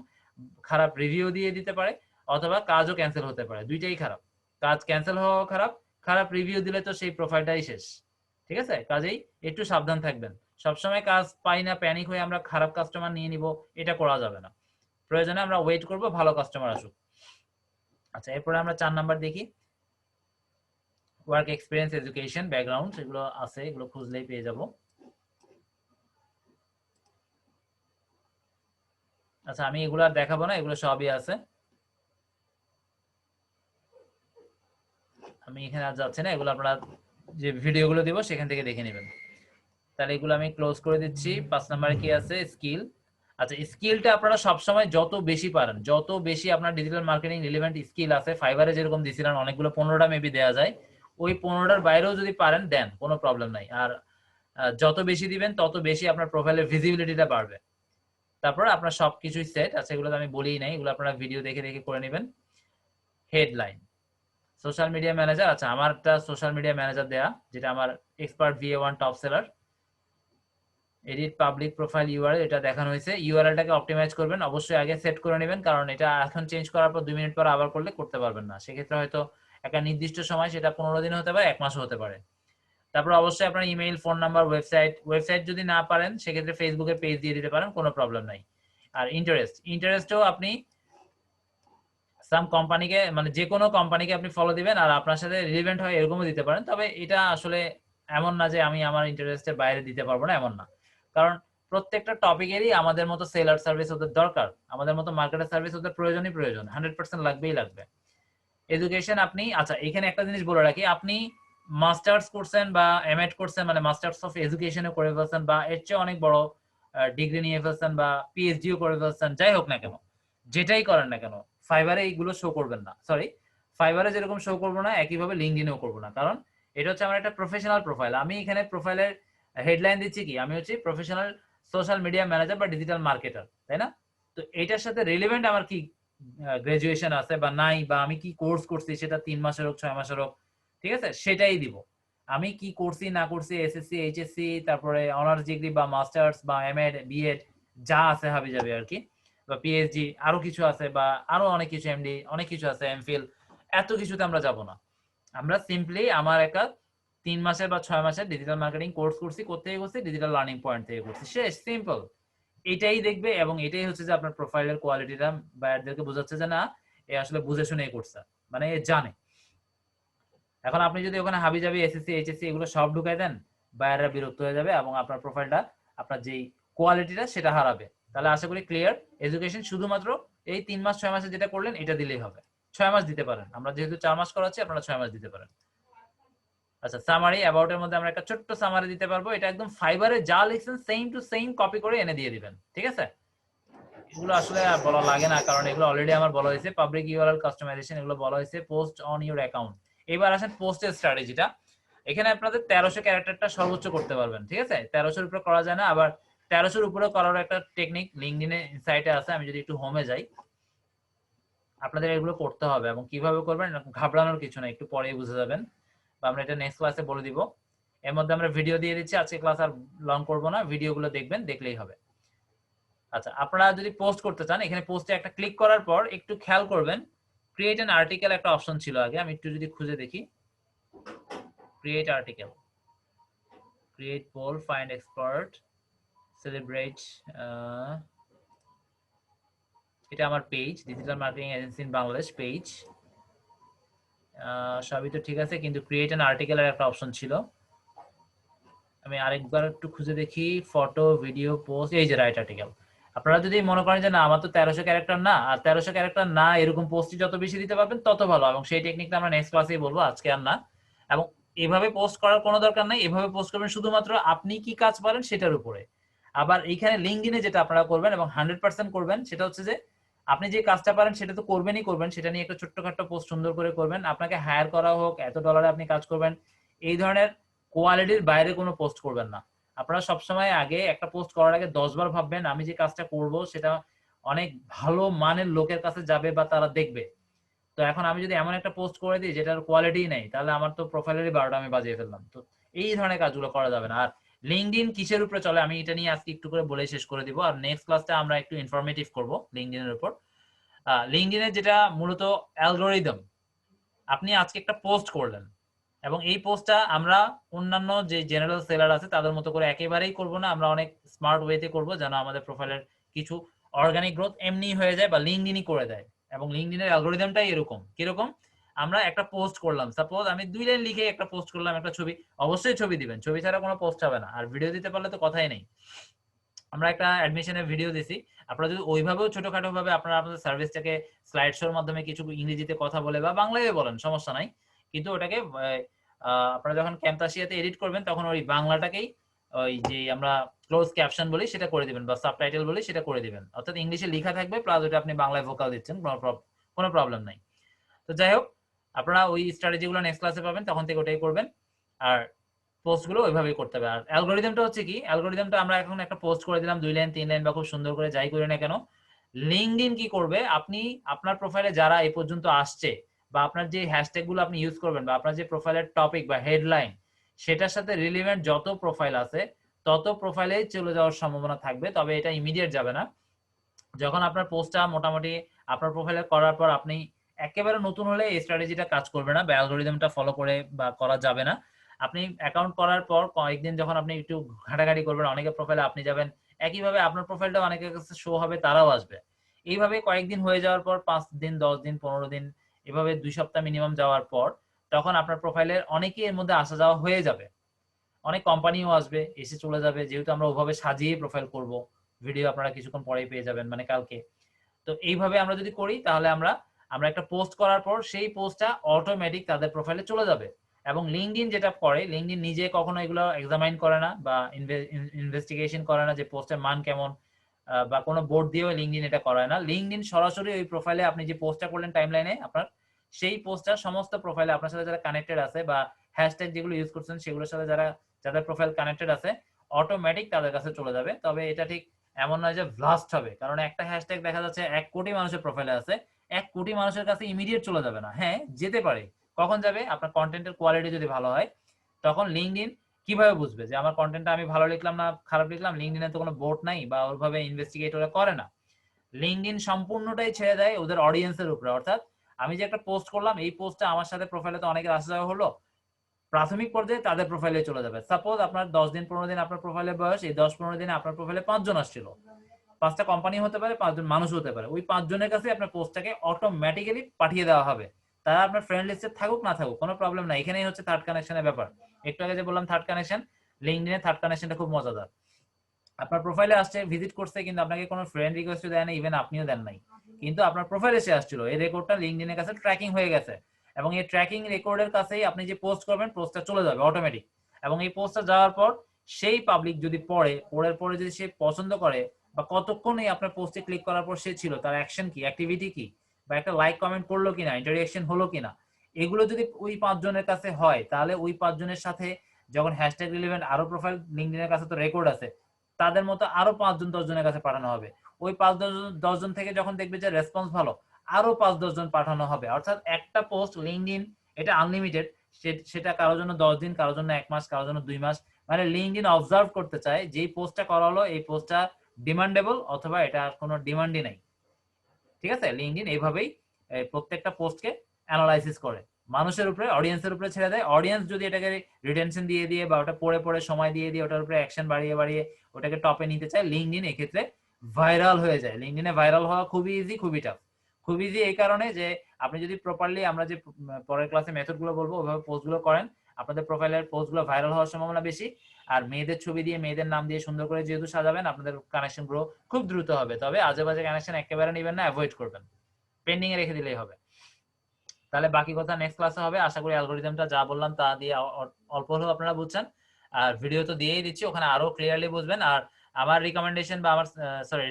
খারাপ রিভিউ দিয়ে দিতে পারে, অথবা কাজও ক্যান্সেল হতে পারে। দুইটাই খারাপ, কাজ ক্যান্সেল হওয়া খারাপ, খারাপ রিভিউ দিলে তো সেই প্রোফাইলটাই শেষ। ঠিক আছে, কাজেই একটু সাবধান থাকবেন। সবসময় কাজ পাই না প্যানিক হয়ে আমরা খারাপ কাস্টমার নিয়ে নিব, এটা করা যাবে না। প্রয়োজনে আমরা ওয়েট করব ভালো কাস্টমার আসুক। আচ্ছা, এরপরে আমরা 4 নাম্বার দেখি, ওয়ার্ক এক্সপিরিয়েন্স, এডুকেশন, ব্যাকগ্রাউন্ড, এগুলো আছে, এগুলো খুঁজলেই পেয়ে যাব। আচ্ছা, আমি এগুলো আর দেখাবো না, এগুলো সবই আছে, আমি এখানে আর যাচ্ছি না। এগুলো আপনারা যে ভিডিওগুলো দিব সেখান থেকে দেখে নেবেন। তাহলে এগুলো আমি ক্লোজ করে দিচ্ছি। 5 নম্বরে কি আছে, স্কিল। আচ্ছা, স্কিলটা আপনারা সবসময় যত বেশি পারেন, যত বেশি আপনার ডিজিটাল মার্কেটিং রিলেভেন্ট স্কিল আছে, ফাইবারে যেরকম দিছিলেন অনেকগুলো, 15টা মেবি দেওয়া যায়, ওই 15টার বাইরেও যদি পারেন দেন, কোনো প্রবলেম নাই। আর যত বেশি দিবেন তত বেশি আপনার প্রোফাইলের ভিজিবিলিটিটা বাড়বে। তারপর আপনার সবকিছুই সেট আছে, এগুলো তো আমি বলিই নাই, এগুলো আপনারা ভিডিও দেখে দেখে করে নেবেন। Headline, social media manager. আচ্ছা, আমার একটা সোশ্যাল মিডিয়া ম্যানেজার দেয়া, যেটা আমার expert VA1 top seller. Edit public profile URL, এটা দেখানো হয়েছে। ইউআরএলটাকে অপটিমাইজ করবেন, অবশ্যই আগে সেট করে নেবেন, কারণ এটা এখন চেঞ্জ করার পর 2 মিনিট পর আবার করলে করতে পারবেন না। সেক্ষেত্রে হয়তো একটা নির্দিষ্ট সময়, সেটা 15 দিন হতে পারে, 1 মাসও হতে পারে। তারপর অবশ্যই আপনার ইমেইল, ফোন নাম্বার, ওয়েবসাইট যদি না পারেন সেক্ষেত্রে ফেসবুকের পেজ দিয়ে দিতে পারেন, কোনো প্রবলেম নাই। আর ইন্টারেস্টও আপনি সাম কোম্পানিকে, মানে যে কোনো কোম্পানিকে আপনি ফলো দিবেন আর আপনার সাথে রিলেভেন্ট হয় এরকমও দিতে পারেন। তবে এটা আসলে এমন না যে আমি আমার ইন্টারেস্টের বাইরে দিতে পারবো না, এমন না। কারণ প্রত্যেকটা টপিকেরই আমাদের মতো সেলার সার্ভিস ওদের দরকার, আমাদের মতো মার্কেটার সার্ভিস ওদের প্রয়োজন, 100% লাগবেই লাগবে। এডুকেশন আপনি, আচ্ছা এখানে একটা জিনিস বলে রাখি, আপনি মাস্টার্স করছেন বা এমএড করছেন, মানে মাস্টার্স অফ এডুকেশনে করে ফেলছেন, বা এর চেয়ে অনেক বড় ডিগ্রি নিয়ে ফেলছেন, বা পিএইচডিও করে ফেলছেন, যাই হোক না কেন, যেটাই করেন না কেন, ফাইবারে এইগুলো শো করবেন না। সরি, ফাইবারে যেরকম শো করবো না একইভাবে লিঙ্কডইনেও করবো না, কারণ এটা হচ্ছে আমার একটা প্রফেশনাল প্রোফাইল। আমি এখানে প্রোফাইলের হেডলাইন দিচ্ছি কি, আমি হচ্ছে প্রফেশনাল সোশ্যাল মিডিয়া ম্যানেজার বা ডিজিটাল মার্কেটার, তাই না? তো এটার সাথে রিলেভেন্ট আমার কি গ্রাজুয়েশন আছে বা নাই, বা আমি কি কোর্স করছি, সেটা 3 মাসের হোক 6 মাসের হোক, ঠিক আছে, সেটাই দিব। আমি কি করছি না করছি, এসএসসি, এইচএসসি, তারপরে অনার্স ডিগ্রি বা মাস্টার্স বা এমএড, বিএড, যা আছে হাবি যাবে আর কি, বা পিএইচডি, আরো কিছু আছে, বা আরো অনেক কিছু, এমডি, অনেক কিছু আছে, এমফিল, এত কিছুতে আমরা যাব না। আমরা সিম্পলি আমার একটা 3 মাসের বা 6 মাসের ডিজিটাল মার্কেটিং কোর্স করছি, কোথেকে করছি, ডিজিটাল লার্নিং পয়েন্ট থেকে করছি, শেষ, সিম্পল। এটাই দেখবে, এবং এটাই হচ্ছে যে আপনার প্রোফাইলের কোয়ালিটিটা বায়ারদেরকে বোঝাচ্ছে যে না, এ আসলে বুঝে শুনেই করছে, মানে এ জানে। এখন আপনি যদি ওখানে হাবিজাবি এসএসসি, এইচএসসি এগুলো সব ঢুকাই দেন, বায়াররা বিরক্ত হয়ে যাবে এবং আপনার প্রোফাইলটা, আপনার যেই কোয়ালিটিটা সেটা হারাবে। তাহলে আশা করি ক্লিয়ার। এডুকেশন শুধুমাত্র এই 3 মাস 6 মাসে যেটা করলেন এটা দিলেই হবে। 6 মাস দিতে পারেন, আমরা যেহেতু 4 মাস করাচ্ছি, আপনারা 6 মাস দিতে পারেন। আচ্ছা, সামারি অ্যাবাউট এর মধ্যে আমরা একটা ছোট্ট সামারি দিতে পারবো। এটা একদম ফাইবারে যা লিখছেন সেম টু সেম কপি করে এনে দিয়ে দিবেন, ঠিক আছে? এগুলো আসলে আর বলা লাগে না, কারণ এগুলো অলরেডি আমার বলা হয়েছে। পাবলিক ইউআরএল কাস্টমাইজেশন এগুলো বলা হয়েছে। Post on your account. এবার আসেন পোস্টের স্ট্র্যাটেজিটা। এখানে আপনাদের 1300 ক্যারেক্টারটা সর্বোচ্চ করতে পারবেন, ঠিক আছে? 1300 এর উপরে করা যায় না, আবার 1300 এর উপরে করার একটা টেকনিক লিংকডইনে ইনসাইটে আছে। আমি যদি একটু হোমে যাই, আপনাদের এগুলো করতে হবে এবং কিভাবে করবেন ঘাবড়ানোর কিছু না, একটু পরেই বুঝে যাবেন, বা আমরা এটা নেক্সট ক্লাসে বলে দিব। এর মধ্যে আমরা ভিডিও দিয়ে দিচ্ছি, আজকে ক্লাস আর লং করবো না, ভিডিওগুলো দেখবেন, দেখলেই হবে। আচ্ছা, আপনারা যদি পোস্ট করতে চান, এখানে পোস্টে একটা ক্লিক করার পর একটু খেয়াল করবেন, ক্রিয়েট অ্যান আর্টিকেল একটা অপশন ছিল আগে, আমি একটু যদি খুঁজে দেখি, create article, create poll, find expert, celebrate, এটা আমার page, digital marketing agency in Bangladesh page. সবই তো ঠিক আছে, কিন্তু ক্রিয়েট অ্যান আর্টিকেলের একটা অপশন ছিল। আমি আরেকবার একটু খুঁজে দেখি, ফটো, ভিডিও, পোস্ট, এই যে রাইট আর্টিকেল। আপনারা যদি মনে করেন যে না আমার তো 1300 ক্যারেক্টার না, আর 1300 ক্যারেক্টার না এরকম পোস্টই যত বেশি দিতে পারবেন তত ভালো, এবং সেই টেকনিকটা আমরা নেক্সট ক্লাসেই বলবো, আজকে আর না। এবং এভাবে পোস্ট করার কোনো দরকার নাই, এভাবে পোস্ট করবেন শুধুমাত্র আপনি কি কাজ পারেন সেটার উপরে। আবার এইখানে লিংকডইনে যেটা আপনারা করবেন এবং 100% করবেন, সেটা হচ্ছে যে আপনি যে কাজটা পারেন সেটা তো করবেনই করবেন, সেটা নিয়ে একটা ছোট্টখাট্ট পোস্ট সুন্দর করে করবেন। আপনাকে হায়ার করা হোক, এত ডলারে আপনি কাজ করবেন, এই ধরনের কোয়ালিটির বাইরে কোনো পোস্ট করবেন না। আপনারা সবসময় আগে একটা পোস্ট করার আগে 10 বার ভাববেন আমি যে কাজটা করব সেটা অনেক ভালো মানের লোকের কাছে যাবে বা তারা দেখবে। তো এখন আমি যদি এমন একটা পোস্ট করে দিই যেটার কোয়ালিটি নেই, তাহলে আমার তো প্রোফাইলেরই 12টা আমি বাজিয়ে ফেললাম। তো এই ধরনের কাজগুলো করা যাবে না। আর লিংকডইন কিসের উপরে চলে আমি এটা নিয়ে আজকে একটু করে বলে শেষ করে দিব, আর নেক্সট ক্লাসটা আমরা একটু ইনফরমেটিভ করব লিংকডইনের উপর। লিংকডইনের যেটা মূলত অ্যালগরিদম, আপনি আজকে একটা পোস্ট করলেন এবং এই পোস্টটা আমরা অন্যান্য যে জেনারেল সেলার আছে তাদের মতো করে একেবারেই করব না, আমরা অনেক স্মার্ট ওয়েতে করব যেন আমাদের প্রোফাইলের কিছু অর্গানিক গ্রোথ এমনি হয়ে যায় বা লিংকডইনই করে দেয়। এবং লিংকডইনের অ্যালগরিদমটাই এরকম। কিরকম? আমরা একটা পোস্ট করলাম, সাপোজ আমি 2 লাইন লিখে একটা পোস্ট করলাম, একটা ছবি, অবশ্যই ছবি দিবেন, ছবি ছাড়া কোনো পোস্ট হবে না। আর ভিডিও দিতে পারলে তো কথাই নেই। আমরা একটা অ্যাডমিশনের ভিডিও দিছি, আপনারা যদি ওইভাবেও ছোটখাটো ভাবে আপনারা আপনাদের সার্ভিসটাকে স্লাইড শোর মাধ্যমে কিছু ইংরেজিতে কথা বলে বা বাংলায় বলেন, সমস্যা নাই, কিন্তু ওটাকে আপনারা যখন ক্যাম্পাসিয়াতে এডিট করবেন তখন ওই বাংলাটাকেই ওই যে আমরা ক্লোজ ক্যাপশন বলি সেটা করে দিবেন, বা সাবটাইটেল বলি সেটা করে দিবেন, অর্থাৎ ইংলিশে লেখা থাকবে প্লাস ওটা আপনি বাংলায় ভোকাল দিচ্ছেন, কোনো প্রবলেম নাই। তো যাই হোক, আপনারা ওই স্ট্র্যাটেজিগুলো নেক্সট ক্লাসে পাবেন, তখন থেকে ওটাই করবেন। আর পোস্টগুলো ওইভাবেই করতে হবে। আর অ্যালগরিদমটা হচ্ছে কি, অ্যালগরিদমটা আমরা এখন একটা পোস্ট করে দিলাম 2 লাইন 3 লাইন বা খুব সুন্দর করে যাই করি না কেন, লিংকডইন কি করবে, আপনি আপনার প্রোফাইলে যারা এই পর্যন্ত আসছে বা আপনার যে হ্যাশট্যাগ গুলো আপনি ইউজ করবেন বা আপনার যে প্রোফাইলের টপিক বা হেডলাইন সেটার সাথে রিলেভেন্ট যত প্রোফাইল আছে তত প্রোফাইলেই চলে যাওয়ার সম্ভাবনা থাকবে, তবে এটা ইমিডিয়েট যাবে না। যখন আপনার পোস্টটা মোটামুটি আপনার প্রোফাইলে করার পর আপনি একেবারে নতুন হলে এই স্ট্র্যাটেজিটা কাজ করবে না বা অ্যালগরিদমটা ফলো করে বা করা যাবে না। আপনি অ্যাকাউন্ট করার পর কয়েকদিন যখন আপনি একটু ঘাটাঘাটি করবেন, অনেকের প্রোফাইলে আপনি যাবেন, একইভাবে আপনার প্রোফাইলটা অনেকের কাছে শো হবে, তারাও আসবে। এইভাবে কয়েকদিন হয়ে যাওয়ার পর 5 দিন 10 দিন 15 দিন এভাবে 2 সপ্তাহ মিনিমাম যাওয়ার পর তখন আপনার প্রোফাইলের অনেকেই এর মধ্যে আসা যাওয়া হয়ে যাবে, অনেক কোম্পানিও আসবে, এসে চলে যাবে, যেহেতু আমরা ওভাবে সাজিয়ে প্রোফাইল করব। ভিডিও আপনারা কিছুক্ষণ পরেই পেয়ে যাবেন, মানে কালকে। তো এইভাবে আমরা যদি করি তাহলে আমরা আমরা একটা পোস্ট করার পর সেই পোস্টটা অটোমেটিক তাদের প্রোফাইলে চলে যাবে। এবং লিংকডইন যেটা করে, লিংকডইন নিজে কখনো এগুলো এক্সামাইন করে না বা ইনভেস্টিগেশন করে না যে পোস্টের মান কেমন, বা কোনো বোর্ড দিয়েও লিংকডইন এটা করায় না। লিংকডইন সরাসরি ওই প্রোফাইলে আপনি যে পোস্টটা করলেন টাইমলাইনে আপনার, সেই পোস্টটা সমস্ত প্রোফাইলে আপনার সাথে যারা কানেক্টেড আছে বা হ্যাশট্যাগ যেগুলো ইউজ করছেন সেগুলোর সাথে যাদের প্রোফাইল কানেক্টেড আছে অটোমেটিক তাদের কাছে চলে যাবে। তবে এটা ঠিক এমন নয় যে ব্লাস্ট হবে, কারণ একটা হ্যাশট্যাগ দেখা যাচ্ছে 1 কোটি মানুষের প্রোফাইলে আছে, 1 কোটি মানুষের কাছে ইমিডিয়েট চলে যাবে না। হ্যাঁ, যেতে পারে। কখন যাবে? আপনার কন্টেন্টের কোয়ালিটি যদি ভালো হয়, তখন লিংকডইন কিভাবে বুঝবে যে আমার কন্টেন্টটা আমি ভালো লিখলাম না খারাপ লিখলাম? লিংকডইনে তো কোনো বোট নাই বা ওইভাবে ইনভেস্টিগেট ওরা করে না। লিংকডইন সম্পূর্ণটাই ছেড়ে দেয় ওদের অডিয়েন্সের উপরে, অর্থাৎ আমি যে একটা পোস্ট করলাম, এই পোস্টটা আমার সাথে প্রোফাইলে তো অনেকের আসা যাওয়া হলো, প্রাথমিক পর্যায়ে তাদের প্রোফাইলে চলে যাবে। সাপোজ আপনার 10 দিন 15 দিন আপনার প্রোফাইলে বয়স, এই 10-15 দিনে আপনার প্রোফাইলে 5 জন আসছিল, 5টা কোম্পানি হতে পারে, 5 জন মানুষ হতে পারে, ওই 5 জনের কাছে আপনার পোস্টটাকে অটোমেটিক্যালি পাঠিয়ে দেওয়া হবে। তারা আপনার ফ্রেন্ড লিস্টে থাকুক না থাকুক কোনো প্রবলেম নাই। এখানেই হচ্ছে থার্ড কানেকশনের ব্যাপার। একটু আগে যে বললাম থার্ড কানেকশন, লিংকডইনে থার্ড কানেকশনটা খুব মজাদার। আপনার প্রোফাইলে আসছে, ভিজিট করছে, কিন্তু আপনাকে কোনো ফ্রেন্ড রিকোয়েস্ট দেয় না, ইভেন আপনিও দেন নাই, কিন্তু আপনার প্রোফাইলে সে আসছিল, এই রেকর্ডটা লিংকডইনের কাছে ট্র্যাকিং হয়ে গেছে। এবং এই ট্র্যাকিং রেকর্ডের কাছেই আপনি যে পোস্ট করবেন পোস্টটা চলে যাবে অটোমেটিক, এবং এই পোস্টটা যাওয়ার পর সেই পাবলিক যদি পড়ার পরে যদি সে পছন্দ করে বা কতক্ষণ এই আপনার পোস্টে ক্লিক করার পর সে ছিল, তার অ্যাকশন কি, অ্যাক্টিভিটি কি, বা একটা লাইক কমেন্ট করলো কিনা, ইন্টারঅ্যাকশন হলো কিনা, এগুলো যদি ওই 5 জনের কাছে হয়, তাহলে ওই 5 জনের সাথে যখন হ্যাশট্যাগ রিলেভেন্ট আরো প্রোফাইল, লিঙ্কডইনের কাছে তো রেকর্ড আছে, তাদের মতো আরো 5 জন 10 জনের কাছে পাঠানো হবে। ওই 5-10 জন থেকে যখন দেখবে যে রেসপন্স ভালো, আরো 5-10 জন পাঠানো হবে। অর্থাৎ একটা পোস্ট লিঙ্কডইন এটা আনলিমিটেড, সেটা কারোর জন্য 10 দিন, কারোর জন্য 1 মাস, কারোর জন্য 2 মাস, মানে লিঙ্কডইন অবজার্ভ করতে চায় যেই পোস্টটা করা হলো এই পোস্টটা ডিমান্ডেবল অথবা এটা কোনো ডিমান্ডই নাই। ঠিক আছে, লিঙ্কডইন এইভাবেই প্রত্যেকটা পোস্টকে অ্যানালাইসিস করে, মানুষের উপরে, অডিয়েন্সের উপরে ছেড়ে দেয়। অডিয়েন্স যদি এটাকে রিটেনশন দিয়ে দিয়ে বা ওটা পড়ে পড়ে সময় দিয়ে দিয়ে ওটার উপরে অ্যাকশন বাড়িয়ে বাড়িয়ে ওটাকে টপে নিতে চায়, লিঙ্কডইন এক্ষেত্রে ভাইরাল হয়ে যায়। লিঙ্কডইনে ভাইরাল হওয়া খুবই ইজি, খুবই টাফ। খুব ইজি এই কারণে যে আপনি যদি প্রপারলি, আমরা যে পরের ক্লাসে মেথড গুলো বলবো ওইভাবে পোস্টগুলো করেন, আপনাদের প্রোফাইলের পোস্টগুলো ভাইরাল হওয়ার সম্ভাবনা বেশি। আর মেয়েদের ছবি দিয়ে, মেয়েদের নাম দিয়ে সুন্দর করে যেহেতু সাজাবেন, আপনাদের কানেকশন গুলো খুব দ্রুত হবে। তবে আজে বাজে কানেকশন একেবারে নেবেন না, অ্যাভয়েড করবেন, পেন্ডিং এ রেখে দিলেই হবে। তাহলে বাকি কথা নেক্সট ক্লাসে হবে। আশা করি অ্যালগরিদমটা যা বললাম তা দিয়ে অল্প হলেও আপনারা বুঝছেন, আর ভিডিও তো দিয়েই দিচ্ছি, ওখানে আরো ক্লিয়ারলি বুঝবেন। আর আমার রিকমেন্ডেশন বা আমার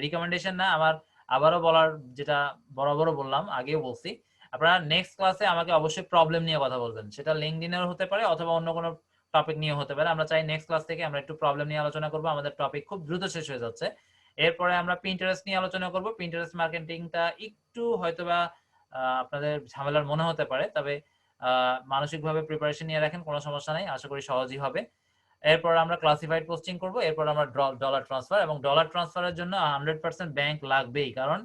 রিকমেন্ডেশন না, আমার আবারও বলার, যেটা বরাবরও বললাম, আগেও বলছি, আপনারা নেক্সট ক্লাসে আমাকে অবশ্যই প্রবলেম নিয়ে কথা বলবেন। সেটা লিঙ্কডইনের হতে পারে অথবা অন্য কোনো টপিক নিয়ে হতে পারে। আমরা চাই নেক্সট ক্লাস থেকে আমরা একটু প্রবলেম নিয়ে আলোচনা করবো, আমাদের টপিক খুব দ্রুত শেষ হয়ে যাচ্ছে। এরপরে আমরা পিন্টারেস্ট নিয়ে আলোচনা করবো। পিন্টারেস্ট মার্কেটিংটা একটু হয়তোবা আপনাদের ঝামেলার মনে হতে পারে, তবে মানসিকভাবে প্রিপারেশন নিয়ে রাখেন, কোনো সমস্যা নাই, আশা করি সহজই হবে। এরপর আমরা ক্লাসিফাইড পোস্টিং করব, এরপর আমরা ডলার ট্রান্সফার, এবং ডলার ট্রান্সফারের জন্য 100% ব্যাংক লাগবেই, কারণ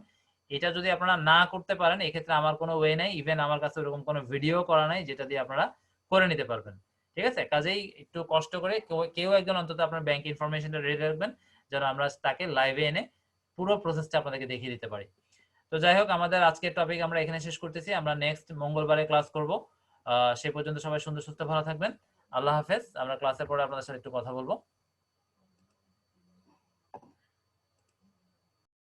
এটা যদি আপনারা না করতে পারেন এক্ষেত্রে আমার কোনো ওয়ে নাই, ইভেন আমার কাছে ওরকম কোনো ভিডিও করা নাই যেটা দিয়ে আপনারা করে নিতে পারবেন। ঠিক আছে, কাজেই একটু কষ্ট করে কেউ একজন অন্তত আপনার ব্যাংক ইনফরমেশনটা রেডি রাখবেন, যেন আমরা তাকে লাইভে এনে পুরো প্রসেসটা আপনাদেরকে দেখিয়ে দিতে পারি। তো যাই হোক, আমাদের আজকের টপিক আমরা এখানে শেষ করতেছি। আমরা নেক্সট মঙ্গলবারে ক্লাস করব। সে পর্যন্ত সবাই সুন্দর সুস্থ ভালো থাকবেন। আল্লাহ হাফেজ। আমরা ক্লাসের পরে আপনাদের সাথে একটু কথা বলবো।